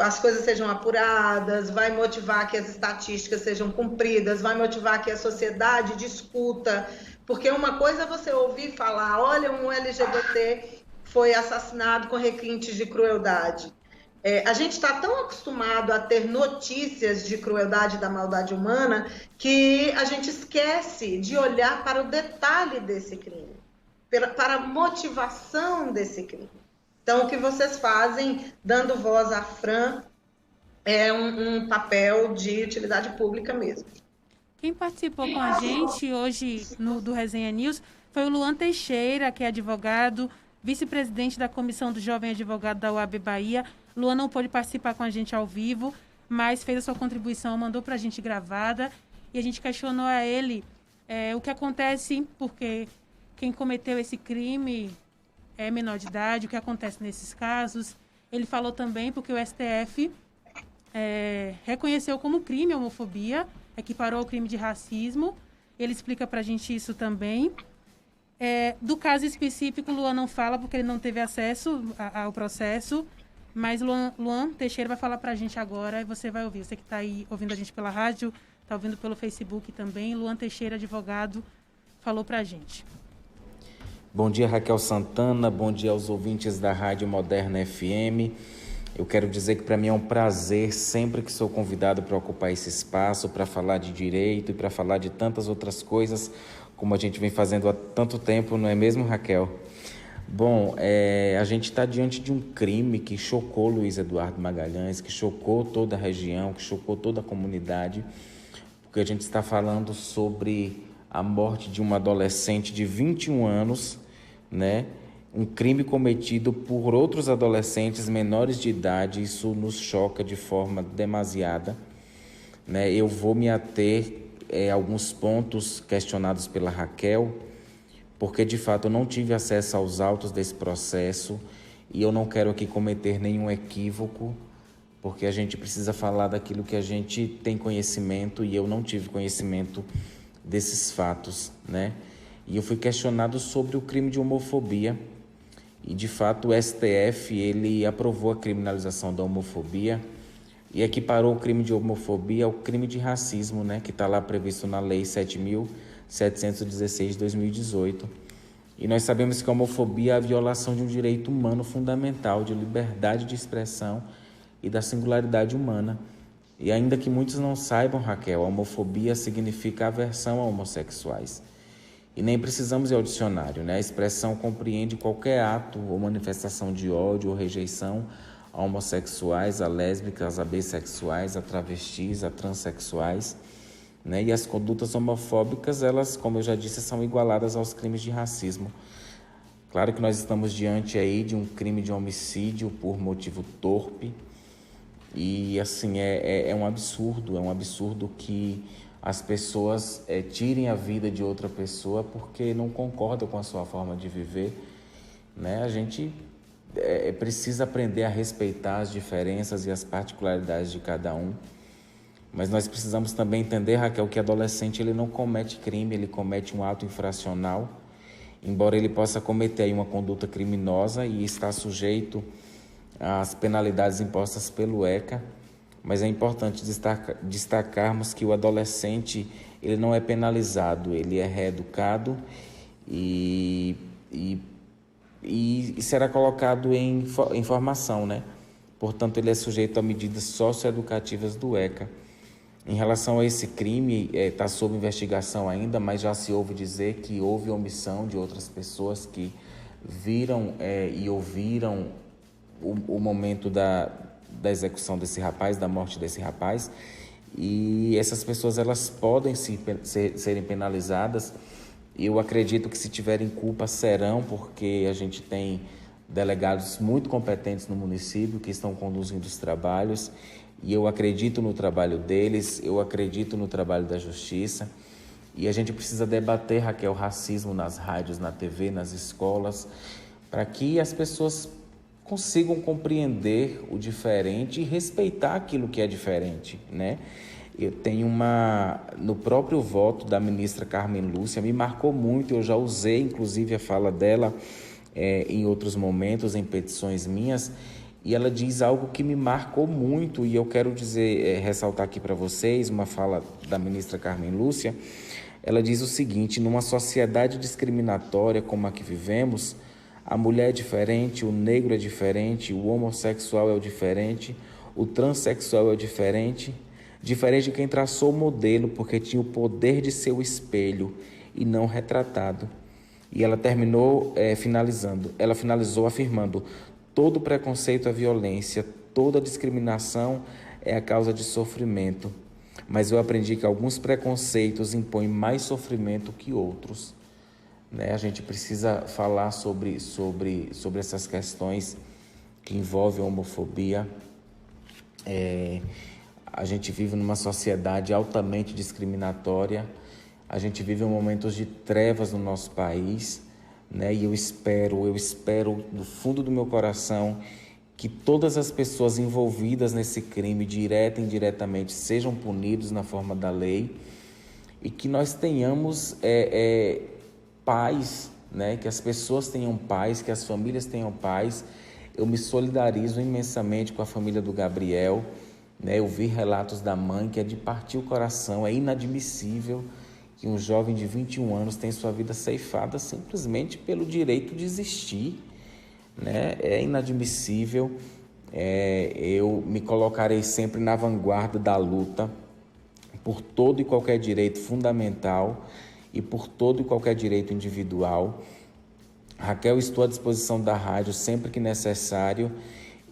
[SPEAKER 12] as coisas sejam apuradas, vai motivar que as estatísticas sejam cumpridas, vai motivar que a sociedade discuta, porque uma coisa é você ouvir falar, olha, um LGBT foi assassinado com requintes de crueldade. A gente está tão acostumado a ter notícias de crueldade e da maldade humana que a gente esquece de olhar para o detalhe desse crime, para a motivação desse crime. Então, o que vocês fazem, dando voz à Fran, é um papel de utilidade pública mesmo.
[SPEAKER 13] Quem participou com a gente hoje do Resenha News foi o Luan Teixeira, que é advogado, vice-presidente da Comissão do Jovem Advogado da UAB Bahia. Luan não pôde participar com a gente ao vivo, mas fez a sua contribuição, mandou para a gente gravada, e a gente questionou a ele o que acontece, porque quem cometeu esse crime é menor de idade, o que acontece nesses casos. Ele falou também porque o STF reconheceu como crime a homofobia, equiparou ao crime de racismo. Ele explica para a gente isso também. Do caso específico, o Luan não fala porque ele não teve acesso ao processo, mas Luan Teixeira vai falar para a gente agora e você vai ouvir. Você que está aí ouvindo a gente pela rádio, está ouvindo pelo Facebook também. Luan Teixeira, advogado, falou para a gente.
[SPEAKER 16] Bom dia, Raquel Santana. Bom dia aos ouvintes da Rádio Moderna FM. Eu quero dizer que para mim é um prazer, sempre que sou convidado para ocupar esse espaço, para falar de direito e para falar de tantas outras coisas, como a gente vem fazendo há tanto tempo, não é mesmo, Raquel? Bom, a gente está diante de um crime que chocou Luiz Eduardo Magalhães, que chocou toda a região, que chocou toda a comunidade, porque a gente está falando sobre a morte de uma adolescente de 21 anos, né? Um crime cometido por outros adolescentes menores de idade. Isso nos choca de forma demasiada, né? Eu vou me ater a alguns pontos questionados pela Raquel, porque de fato eu não tive acesso aos autos desse processo e eu não quero aqui cometer nenhum equívoco, porque a gente precisa falar daquilo que a gente tem conhecimento e eu não tive conhecimento desses fatos, né? E eu fui questionado sobre o crime de homofobia e de fato o STF ele aprovou a criminalização da homofobia e equiparou o crime de homofobia ao crime de racismo, né? Que está lá previsto na Lei 7.716 de 2018. E nós sabemos que a homofobia é a violação de um direito humano fundamental, de liberdade de expressão e da singularidade humana. E ainda que muitos não saibam, Raquel, a homofobia significa aversão a homossexuais. E nem precisamos ir ao dicionário, né? A expressão compreende qualquer ato ou manifestação de ódio ou rejeição a homossexuais, a lésbicas, a bissexuais, a travestis, a transexuais, né? E as condutas homofóbicas, elas, como eu já disse, são igualadas aos crimes de racismo. Claro que nós estamos diante aí de um crime de homicídio por motivo torpe e, assim, é um absurdo que as pessoas tirem a vida de outra pessoa porque não concordam com a sua forma de viver, né? A gente precisa aprender a respeitar as diferenças e as particularidades de cada um. Mas nós precisamos também entender, Raquel, que adolescente ele não comete crime, ele comete um ato infracional, embora ele possa cometer aí uma conduta criminosa e está sujeito às penalidades impostas pelo ECA, mas é importante destacarmos que o adolescente ele não é penalizado, ele é reeducado e será colocado em formação, né? Portanto, ele é sujeito a medidas socioeducativas do ECA. Em relação a esse crime, está sob investigação ainda, mas já se ouve dizer que houve omissão de outras pessoas que viram e ouviram o momento da execução desse rapaz, da morte desse rapaz, e essas pessoas elas podem serem penalizadas. Eu acredito que se tiverem culpa serão, porque a gente tem delegados muito competentes no município que estão conduzindo os trabalhos, e eu acredito no trabalho deles, eu acredito no trabalho da justiça, e a gente precisa debater, Raquel, o racismo nas rádios, na TV, nas escolas, para que as pessoas consigam compreender o diferente e respeitar aquilo que é diferente, né? Eu tenho no próprio voto da ministra Carmen Lúcia, me marcou muito, eu já usei inclusive a fala dela em outros momentos, em petições minhas, e ela diz algo que me marcou muito, e eu quero ressaltar aqui para vocês, uma fala da ministra Carmen Lúcia. Ela diz o seguinte: numa sociedade discriminatória como a que vivemos, a mulher é diferente, o negro é diferente, o homossexual é o diferente, o transexual é o diferente de quem traçou o modelo, porque tinha o poder de ser o espelho e não retratado. E ela finalizou afirmando: todo preconceito é violência, toda discriminação é a causa de sofrimento. Mas eu aprendi que alguns preconceitos impõem mais sofrimento que outros. Né? A gente precisa falar sobre essas questões que envolvem a homofobia. A gente vive numa sociedade altamente discriminatória. A gente vive momentos de trevas no nosso país, né? E eu espero do fundo do meu coração que todas as pessoas envolvidas nesse crime, direta e indiretamente, sejam punidos na forma da lei, e que nós tenhamos paz, né? Que as pessoas tenham paz, que as famílias tenham paz. Eu me solidarizo imensamente com a família do Gabriel, né? Eu vi relatos da mãe que é de partir o coração. É inadmissível que um jovem de 21 anos tenha sua vida ceifada simplesmente pelo direito de existir, né? É inadmissível. Eu me colocarei sempre na vanguarda da luta por todo e qualquer direito fundamental e por todo e qualquer direito individual. Raquel, estou à disposição da rádio sempre que necessário,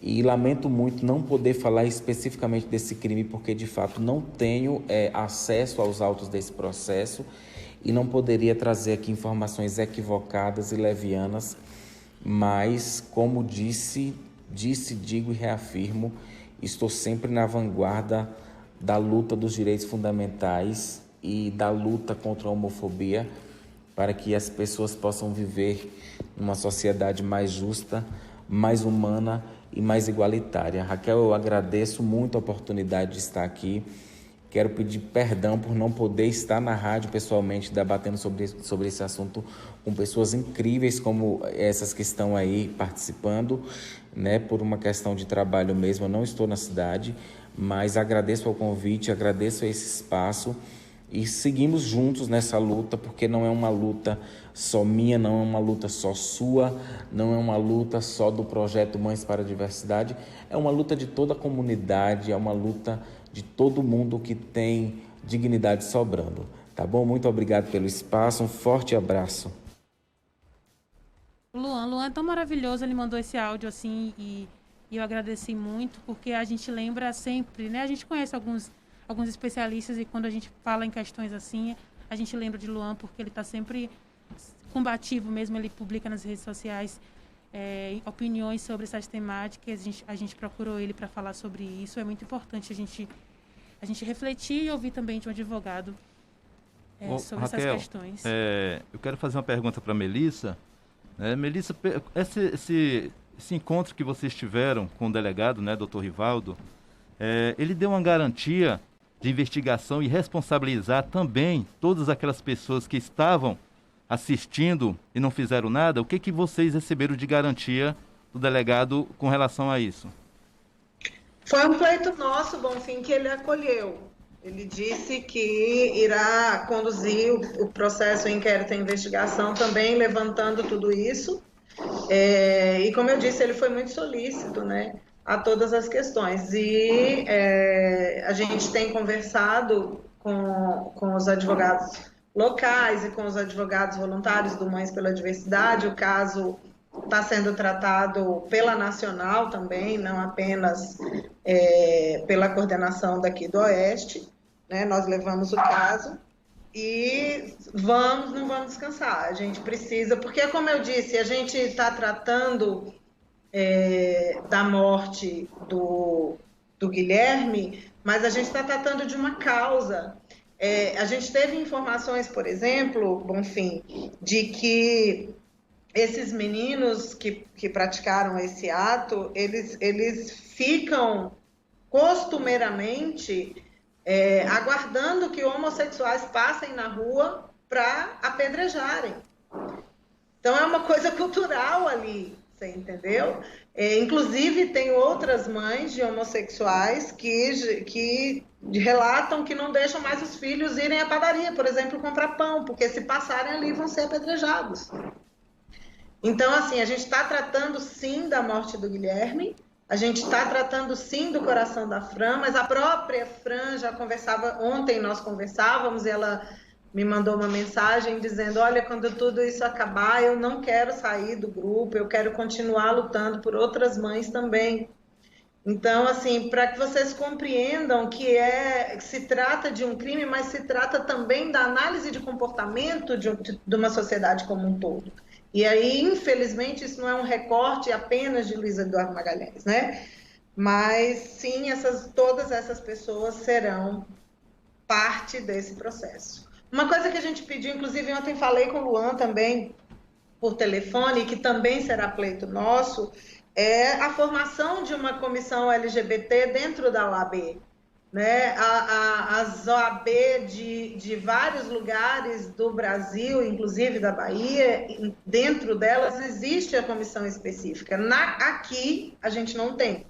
[SPEAKER 16] e lamento muito não poder falar especificamente desse crime, porque de fato não tenho acesso aos autos desse processo e não poderia trazer aqui informações equivocadas e levianas, mas como disse, digo e reafirmo, estou sempre na vanguarda da luta dos direitos fundamentais e da luta contra a homofobia, para que as pessoas possam viver numa sociedade mais justa, mais humana e mais igualitária. Raquel, eu agradeço muito a oportunidade de estar aqui. Quero pedir perdão por não poder estar na rádio pessoalmente debatendo sobre esse assunto com pessoas incríveis como essas que estão aí participando, né? Por uma questão de trabalho mesmo, eu não estou na cidade, mas agradeço ao convite, agradeço a esse espaço e seguimos juntos nessa luta, porque não é uma luta só minha, não é uma luta só sua, não é uma luta só do projeto Mães para a Diversidade, é uma luta de toda a comunidade, é uma luta de todo mundo que tem dignidade sobrando. Tá bom? Muito obrigado pelo espaço, um forte abraço.
[SPEAKER 13] Luan é tão maravilhoso, ele mandou esse áudio assim e eu agradeci muito, porque a gente lembra sempre, né? A gente conhece alguns especialistas e quando a gente fala em questões assim, a gente lembra de Luan, porque ele está sempre combativo mesmo, ele publica nas redes sociais opiniões sobre essas temáticas, a gente procurou ele para falar sobre isso. É muito importante a gente refletir e ouvir também de um advogado sobre
[SPEAKER 15] Raquel,
[SPEAKER 13] essas questões.
[SPEAKER 15] Eu quero fazer uma pergunta para Melissa. Melissa, esse encontro que vocês tiveram com o delegado, né, doutor Rivaldo, ele deu uma garantia de investigação e responsabilizar também todas aquelas pessoas que estavam assistindo e não fizeram nada? O que vocês receberam de garantia do delegado com relação a isso?
[SPEAKER 12] Foi um pleito nosso, Bonfim, que ele acolheu. Ele disse que irá conduzir o processo, o inquérito e a investigação também, levantando tudo isso. E como eu disse, ele foi muito solícito, né, a todas as questões. E a gente tem conversado com os advogados locais e com os advogados voluntários do Mães pela Diversidade. O caso está sendo tratado pela Nacional também, não apenas pela coordenação daqui do Oeste, né? Nós levamos o caso e não vamos descansar. A gente precisa, porque como eu disse, a gente está tratando da morte do Guilherme, mas a gente está tratando de uma causa. A gente teve informações, por exemplo, Bonfim, de que esses meninos que praticaram esse ato, eles ficam costumeiramente aguardando que homossexuais passem na rua para apedrejarem. Então é uma coisa cultural ali, você entendeu? Inclusive tem outras mães de homossexuais que relatam que não deixam mais os filhos irem à padaria, por exemplo, comprar pão, porque se passarem ali vão ser apedrejados. Então, assim, a gente está tratando, sim, da morte do Guilherme, a gente está tratando, sim, do coração da Fran, mas a própria Fran já conversava, ontem nós conversávamos, e ela me mandou uma mensagem dizendo, olha, quando tudo isso acabar, eu não quero sair do grupo, eu quero continuar lutando por outras mães também. Então, assim, para que vocês compreendam que se trata de um crime, mas se trata também da análise de comportamento de uma sociedade como um todo. E aí, infelizmente, isso não é um recorte apenas de Luiz Eduardo Magalhães, né? Mas, sim, todas essas pessoas serão parte desse processo. Uma coisa que a gente pediu, inclusive ontem falei com o Luan também, por telefone, que também será pleito nosso, é a formação de uma comissão LGBT dentro da OAB. Né? As OAB de vários lugares do Brasil, inclusive da Bahia, dentro delas existe a comissão específica. Aqui a gente não tem.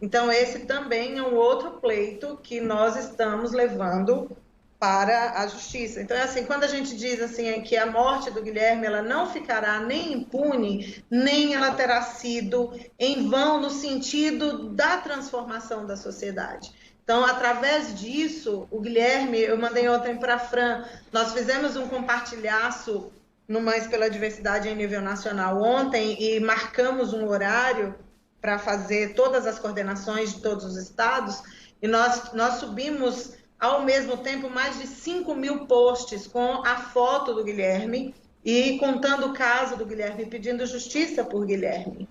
[SPEAKER 12] Então esse também é um outro pleito que nós estamos levando para a justiça. Então, assim, quando a gente diz assim, que a morte do Guilherme ela não ficará nem impune, nem ela terá sido em vão no sentido da transformação da sociedade. Então, através disso, o Guilherme, eu mandei ontem para a Fran, nós fizemos um compartilhaço no Mães pela Diversidade em nível nacional ontem e marcamos um horário para fazer todas as coordenações de todos os estados e nós subimos ao mesmo tempo mais de 5.000 posts com a foto do Guilherme e contando o caso do Guilherme, pedindo justiça por Guilherme.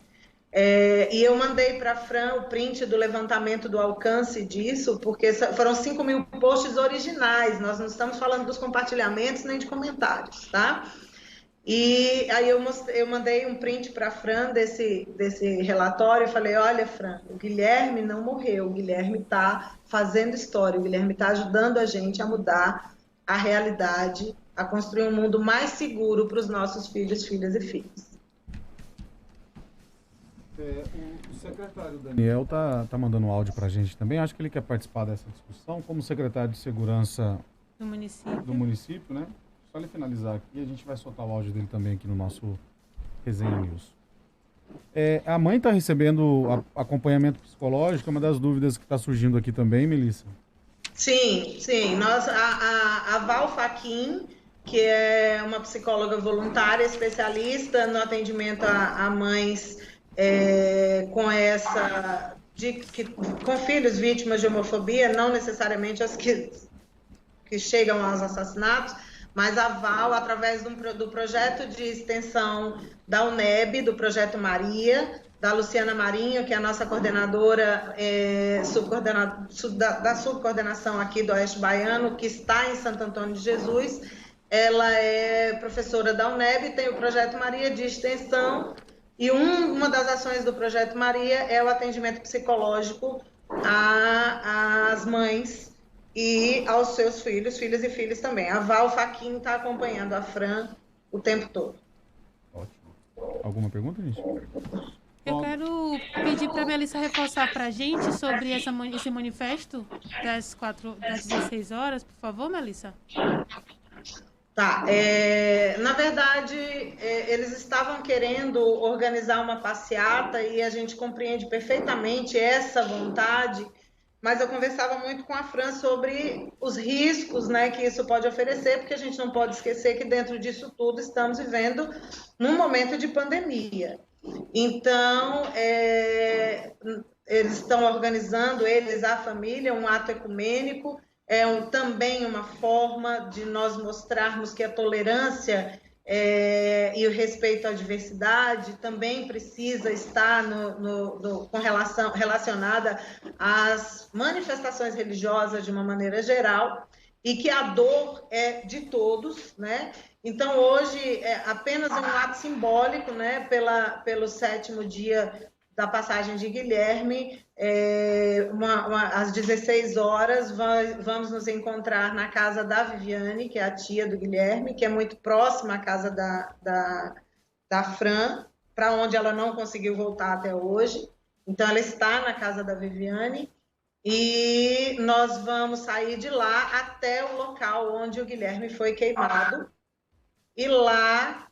[SPEAKER 12] E eu mandei para a Fran o print do levantamento do alcance disso, porque foram 5.000 posts originais, nós não estamos falando dos compartilhamentos nem de comentários, tá? E aí eu mandei um print para a Fran desse relatório e falei, olha, Fran, o Guilherme não morreu, o Guilherme está fazendo história, o Guilherme está ajudando a gente a mudar a realidade, a construir um mundo mais seguro para os nossos filhos, filhas e filhos.
[SPEAKER 10] O secretário Daniel tá mandando um áudio para a gente também, acho que ele quer participar dessa discussão, como secretário de Segurança do município, né? Só ele finalizar aqui, a gente vai soltar o áudio dele também aqui no nosso Resenha News. A mãe está recebendo acompanhamento psicológico, é uma das dúvidas que está surgindo aqui também, Melissa?
[SPEAKER 12] Sim. A Val Faquin, que é uma psicóloga voluntária, especialista no atendimento a mães com filhos vítimas de homofobia, não necessariamente as que chegam aos assassinatos, mas a Val, através do projeto de extensão da UNEB, do Projeto Maria, da Luciana Marinho, que é a nossa coordenadora da subcoordenação aqui do Oeste Baiano, que está em Santo Antônio de Jesus. Ela é professora da UNEB e tem o Projeto Maria de extensão E uma das ações do Projeto Maria é o atendimento psicológico às mães e aos seus filhos e filhas também. A Val Faquin está acompanhando a Fran o tempo todo.
[SPEAKER 10] Ótimo. Alguma pergunta, gente?
[SPEAKER 13] Eu quero pedir para a Melissa reforçar para a gente sobre esse manifesto das 16 horas, por favor, Melissa.
[SPEAKER 12] Tá, na verdade, eles estavam querendo organizar uma passeata e a gente compreende perfeitamente essa vontade, mas eu conversava muito com a Fran sobre os riscos, né, que isso pode oferecer, porque a gente não pode esquecer que dentro disso tudo estamos vivendo num momento de pandemia. Então, eles estão organizando, a família, um ato ecumênico, também uma forma de nós mostrarmos que a tolerância e o respeito à diversidade também precisa estar relacionada às manifestações religiosas de uma maneira geral, e que a dor é de todos, né? Então, hoje, é apenas um ato simbólico, né? Pelo 7º dia da passagem de Guilherme, às 16 horas, vamos nos encontrar na casa da Viviane, que é a tia do Guilherme, que é muito próxima à casa da Fran, para onde ela não conseguiu voltar até hoje. Então, ela está na casa da Viviane, e nós vamos sair de lá até o local onde o Guilherme foi queimado. E lá,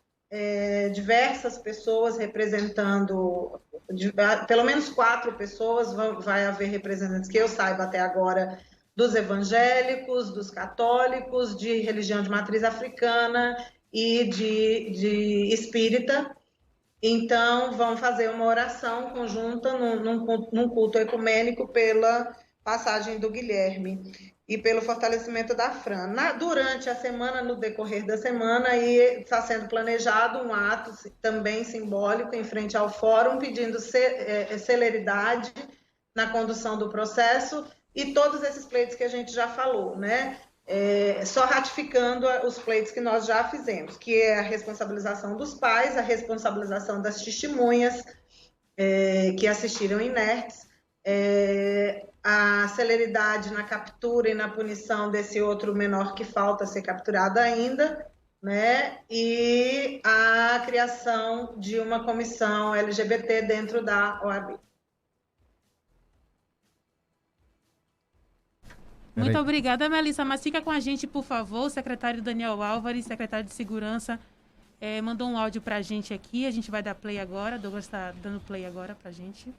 [SPEAKER 12] diversas pessoas representando, pelo menos 4 pessoas, vai haver representantes que eu saiba até agora, dos evangélicos, dos católicos, de religião de matriz africana e de espírita. Então, vão fazer uma oração conjunta num culto ecumênico pela passagem do Guilherme e pelo fortalecimento da Fran. Durante a semana, no decorrer da semana, está sendo planejado um ato também simbólico em frente ao fórum, pedindo celeridade na condução do processo e todos esses pleitos que a gente já falou, né? Só ratificando os pleitos que nós já fizemos, que é a responsabilização dos pais, a responsabilização das testemunhas que assistiram inertes, a celeridade na captura e na punição desse outro menor que falta ser capturado ainda, né? E a criação de uma comissão LGBT dentro da OAB.
[SPEAKER 13] Muito obrigada, Melissa. Mas fica com a gente, por favor. O secretário Daniel Álvares, secretário de Segurança, mandou um áudio para a gente aqui. A gente vai dar play agora. Douglas está dando play agora para a gente.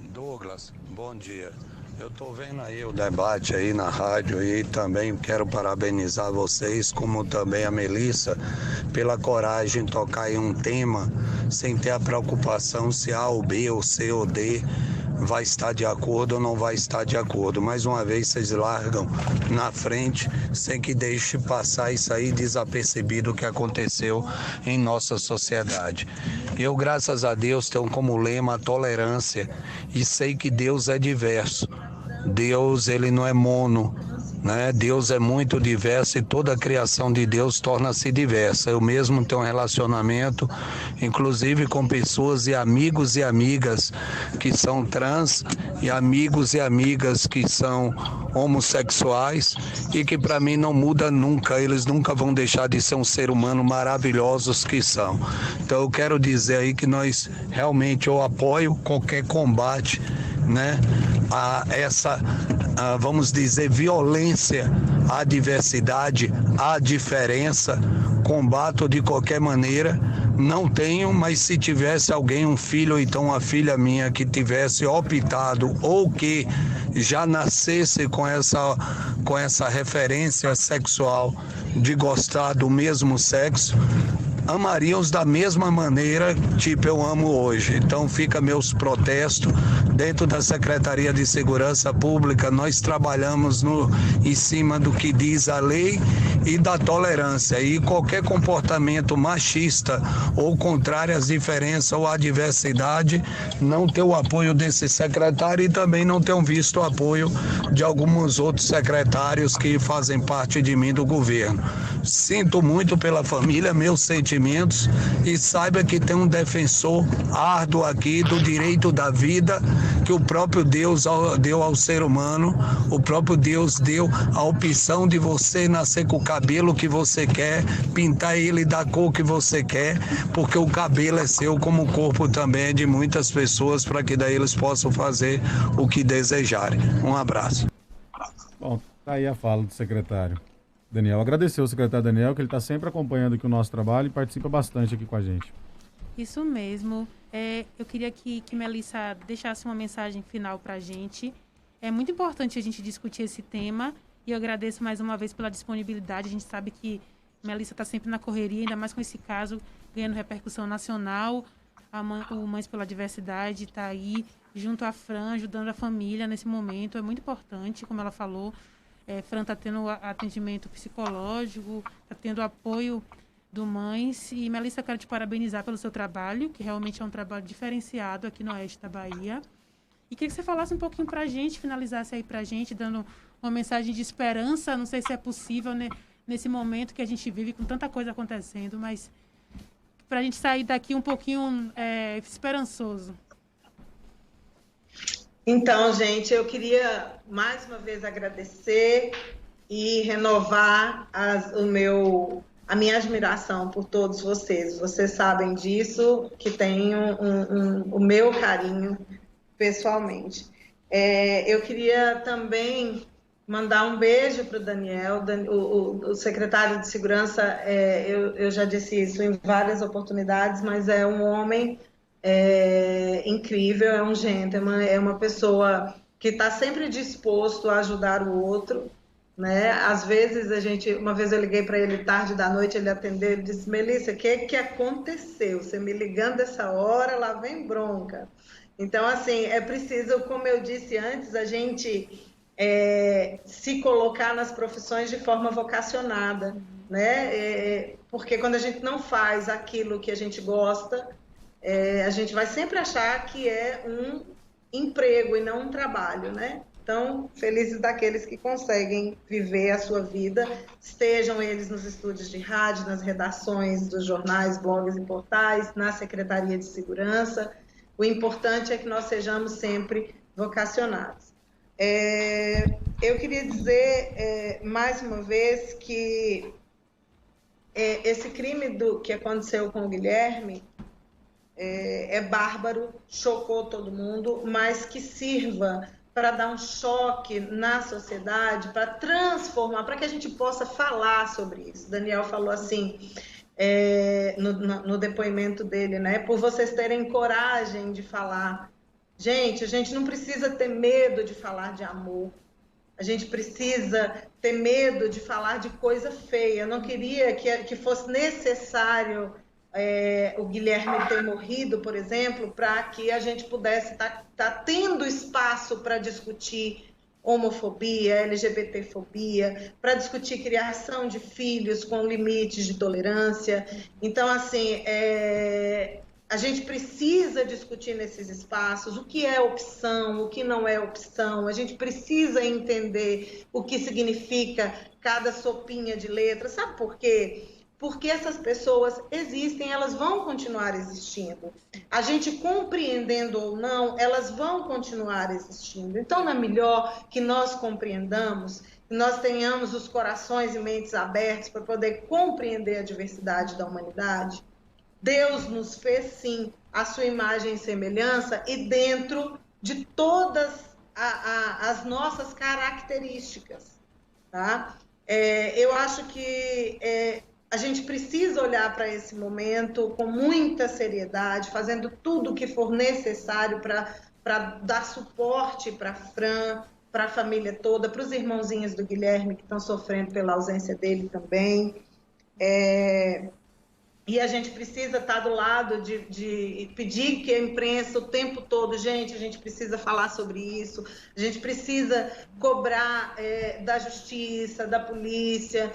[SPEAKER 17] Douglas, bom dia. Eu estou vendo aí o debate aí na rádio e também quero parabenizar vocês, como também a Melissa, pela coragem de tocar aí um tema sem ter a preocupação se A ou B ou C ou D vai estar de acordo ou não vai estar de acordo. Mais uma vez vocês largam na frente sem que deixe passar isso aí desapercebido que aconteceu em nossa sociedade. Eu, graças a Deus, tenho como lema a tolerância e sei que Deus é diverso. Deus, ele não é mono, né? Deus é muito diverso e toda a criação de Deus torna-se diversa. Eu mesmo tenho um relacionamento, inclusive com pessoas e amigos e amigas que são trans e amigos e amigas que são homossexuais e que para mim não muda nunca, eles nunca vão deixar de ser um ser humano maravilhosos que são. Então eu quero dizer aí que nós realmente, eu apoio qualquer combate, né, a essa, vamos dizer, violência à diversidade, à diferença, combato de qualquer maneira. Não tenho, mas se tivesse alguém, um filho ou então uma filha minha que tivesse optado ou que já nascesse com essa referência sexual de gostar do mesmo sexo, amaríamos da mesma maneira, tipo eu amo hoje. Então fica meus protestos dentro da Secretaria de Segurança Pública, nós trabalhamos em cima do que diz a lei e da tolerância. E qualquer comportamento machista ou contrário às diferenças ou à diversidade não tem o apoio desse secretário e também não tem visto o apoio de alguns outros secretários que fazem parte de mim do governo. Sinto muito pela família, meus sentimentos, e saiba que tem um defensor árduo aqui do direito da vida que o próprio Deus deu ao ser humano. O próprio Deus deu a opção de você nascer com o cabelo que você quer, pintar ele da cor que você quer, porque o cabelo é seu, como o corpo também é de muitas pessoas, para que daí eles possam fazer o que desejarem. Um abraço.
[SPEAKER 10] Bom, tá aí a fala do secretário Daniel. Agradecer ao secretário Daniel, que ele está sempre acompanhando aqui o nosso trabalho e participa bastante aqui com a gente.
[SPEAKER 13] Isso mesmo. Eu queria que Melissa deixasse uma mensagem final para a gente. É muito importante a gente discutir esse tema e eu agradeço mais uma vez pela disponibilidade. A gente sabe que Melissa está sempre na correria, ainda mais com esse caso ganhando repercussão nacional. O Mães pela Diversidade está aí junto à Fran, ajudando a família nesse momento. É muito importante, como ela falou. Fran está tendo atendimento psicológico, está tendo apoio do Mães. E, Melissa, eu quero te parabenizar pelo seu trabalho, que realmente é um trabalho diferenciado aqui no Oeste da Bahia. E queria que você falasse um pouquinho para a gente, finalizasse aí para a gente, dando uma mensagem de esperança. Não sei se é possível, né, nesse momento que a gente vive com tanta coisa acontecendo, mas para a gente sair daqui um pouquinho esperançoso.
[SPEAKER 12] Então, gente, eu queria mais uma vez agradecer e renovar a minha admiração por todos vocês. Vocês sabem disso, que tenho o meu carinho pessoalmente. Eu queria também mandar um beijo para o Daniel, o secretário de Segurança. Eu já disse isso em várias oportunidades, mas é um homem incrível, é um gentleman, é uma pessoa que está sempre disposto a ajudar o outro, né? Às vezes uma vez eu liguei para ele tarde da noite, ele atendeu e disse: Melissa, o que aconteceu? Você me ligando essa hora, lá vem bronca. Então, assim, é preciso, como eu disse antes, a gente se colocar nas profissões de forma vocacionada, né? Porque quando a gente não faz aquilo que a gente gosta, a gente vai sempre achar que é um emprego e não um trabalho, né? Então, felizes daqueles que conseguem viver a sua vida, estejam eles nos estúdios de rádio, nas redações dos jornais, blogs e portais, na Secretaria de Segurança. O importante é que nós sejamos sempre vocacionados. Eu queria dizer, mais uma vez, que esse crime que aconteceu com o Guilherme é bárbaro, chocou todo mundo, mas que sirva para dar um choque na sociedade, para transformar, para que a gente possa falar sobre isso. Daniel falou assim, no depoimento dele, né? Por vocês terem coragem de falar. Gente, a gente não precisa ter medo de falar de amor. A gente precisa ter medo de falar de coisa feia. Eu não queria que fosse necessário o Guilherme ter morrido, por exemplo, para que a gente pudesse estar tendo espaço para discutir homofobia, LGBTfobia, para discutir criação de filhos com limites de tolerância. Então, assim, a gente precisa discutir nesses espaços o que é opção, o que não é opção. A gente precisa entender o que significa cada sopinha de letra. Sabe por quê? Porque essas pessoas existem, elas vão continuar existindo. A gente compreendendo ou não, elas vão continuar existindo. Então, não é melhor que nós compreendamos, que nós tenhamos os corações e mentes abertos para poder compreender a diversidade da humanidade? Deus nos fez, sim, a sua imagem e semelhança e dentro de todas as nossas características. Tá? Eu acho que a gente precisa olhar para esse momento com muita seriedade, fazendo tudo o que for necessário para dar suporte para a Fran, para a família toda, para os irmãozinhos do Guilherme que estão sofrendo pela ausência dele também. E a gente precisa estar do lado de pedir que a imprensa o tempo todo, gente, a gente precisa falar sobre isso, a gente precisa cobrar da justiça, da polícia,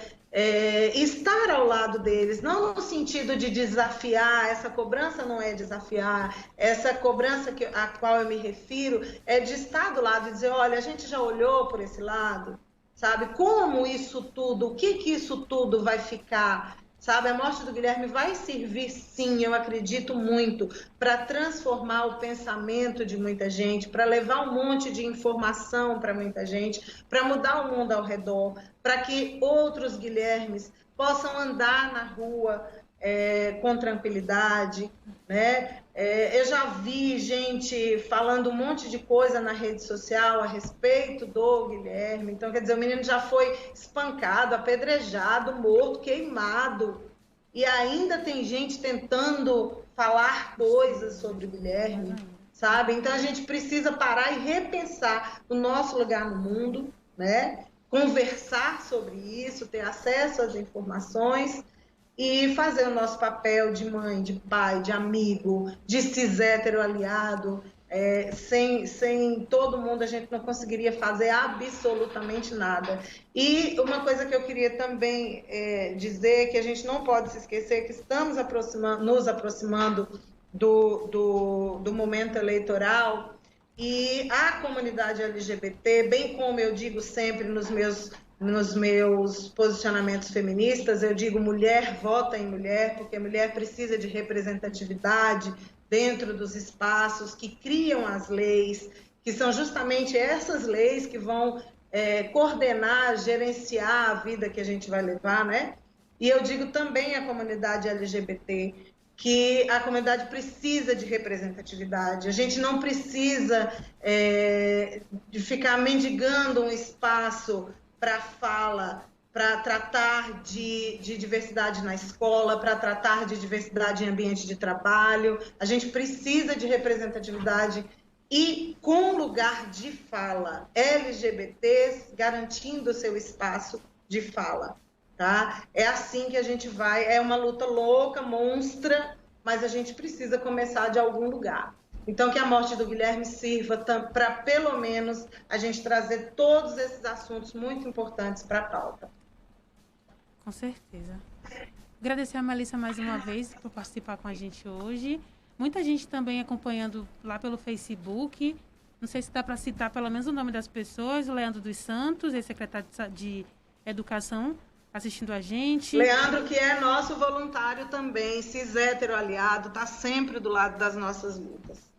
[SPEAKER 12] estar ao lado deles, não no sentido de desafiar, essa cobrança não é desafiar, essa cobrança a qual eu me refiro é de estar do lado e dizer, olha, a gente já olhou por esse lado, sabe, como isso tudo, o que isso tudo vai ficar. Sabe, a morte do Guilherme vai servir, sim, eu acredito muito, para transformar o pensamento de muita gente, para levar um monte de informação para muita gente, para mudar o mundo ao redor, para que outros Guilhermes possam andar na rua com tranquilidade, né? Eu já vi gente falando um monte de coisa na rede social a respeito do Guilherme. Então, quer dizer, o menino já foi espancado, apedrejado, morto, queimado. E ainda tem gente tentando falar coisas sobre o Guilherme, sabe? Então, a gente precisa parar e repensar o nosso lugar no mundo, né? Conversar sobre isso, ter acesso às informações e fazer o nosso papel de mãe, de pai, de amigo, de cis-hétero aliado. Sem todo mundo a gente não conseguiria fazer absolutamente nada. E uma coisa que eu queria também dizer, que a gente não pode se esquecer, que estamos nos aproximando do momento eleitoral, e a comunidade LGBT, bem como eu digo sempre nos meus posicionamentos feministas, eu digo mulher vota em mulher, porque a mulher precisa de representatividade dentro dos espaços que criam as leis, que são justamente essas leis que vão coordenar, gerenciar a vida que a gente vai levar, né? E eu digo também à comunidade LGBT que a comunidade precisa de representatividade. A gente não precisa de ficar mendigando um espaço para fala, para tratar de diversidade na escola, para tratar de diversidade em ambiente de trabalho. A gente precisa de representatividade e com lugar de fala. LGBTs garantindo o seu espaço de fala. Tá? É assim que a gente vai, é uma luta louca, monstra, mas a gente precisa começar de algum lugar. Então, que a morte do Guilherme sirva para, pelo menos, a gente trazer todos esses assuntos muito importantes para a pauta.
[SPEAKER 13] Com certeza. Agradecer a Melissa mais uma vez por participar com a gente hoje. Muita gente também acompanhando lá pelo Facebook. Não sei se dá para citar pelo menos o nome das pessoas. O Leandro dos Santos, ex-secretário de Educação, assistindo a gente.
[SPEAKER 12] Leandro, que é nosso voluntário também, cis-hétero aliado, está sempre do lado das nossas lutas.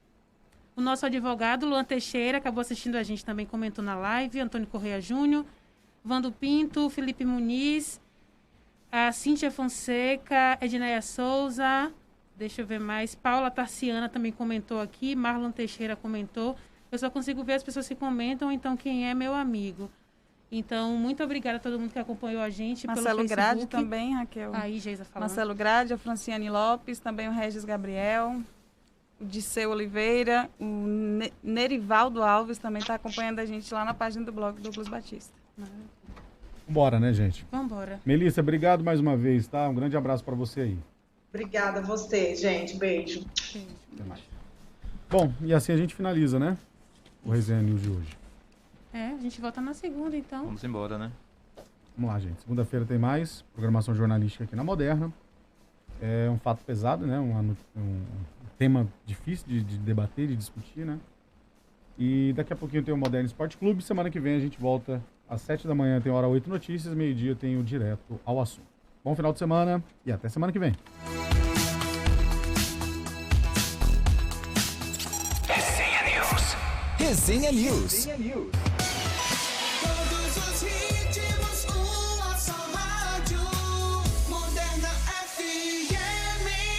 [SPEAKER 13] O nosso advogado, Luan Teixeira, acabou assistindo a gente, também comentou na live. Antônio Correia Júnior, Vando Pinto, Felipe Muniz, a Cíntia Fonseca, Edneia Souza, deixa eu ver mais, Paula Tarciana também comentou aqui, Marlon Teixeira comentou. Eu só consigo ver as pessoas que comentam, então quem é meu amigo. Então, muito obrigada a todo mundo que acompanhou a gente
[SPEAKER 11] Marcelo
[SPEAKER 13] pelo Facebook.
[SPEAKER 11] Grade também, Raquel.
[SPEAKER 13] Aí, Geisa falando.
[SPEAKER 11] Marcelo Grade, a Franciane Lopes, também o Regis Gabriel, o Disseu Oliveira, o Nerivaldo Alves também está acompanhando a gente lá na página do blog Douglas Batista.
[SPEAKER 10] Vambora, né, gente?
[SPEAKER 13] Vambora.
[SPEAKER 10] Melissa, obrigado mais uma vez, tá? Um grande abraço para você aí.
[SPEAKER 12] Obrigada a você, gente. Beijo.
[SPEAKER 10] Até mais. Bom, e assim a gente finaliza, né? O Resenha News de hoje.
[SPEAKER 13] A gente volta na segunda, então.
[SPEAKER 15] Vamos embora, né?
[SPEAKER 10] Vamos lá, gente. Segunda-feira tem mais programação jornalística aqui na Moderna. É um fato pesado, né? Um tema difícil de debater, de discutir, né? E daqui a pouquinho tem o Moderno Esporte Clube. Semana que vem a gente volta às 7 da manhã, tem Hora 8 Notícias. Meio-dia tem o Direto ao Assunto. Bom final de semana e até semana que vem.
[SPEAKER 8] Resenha News.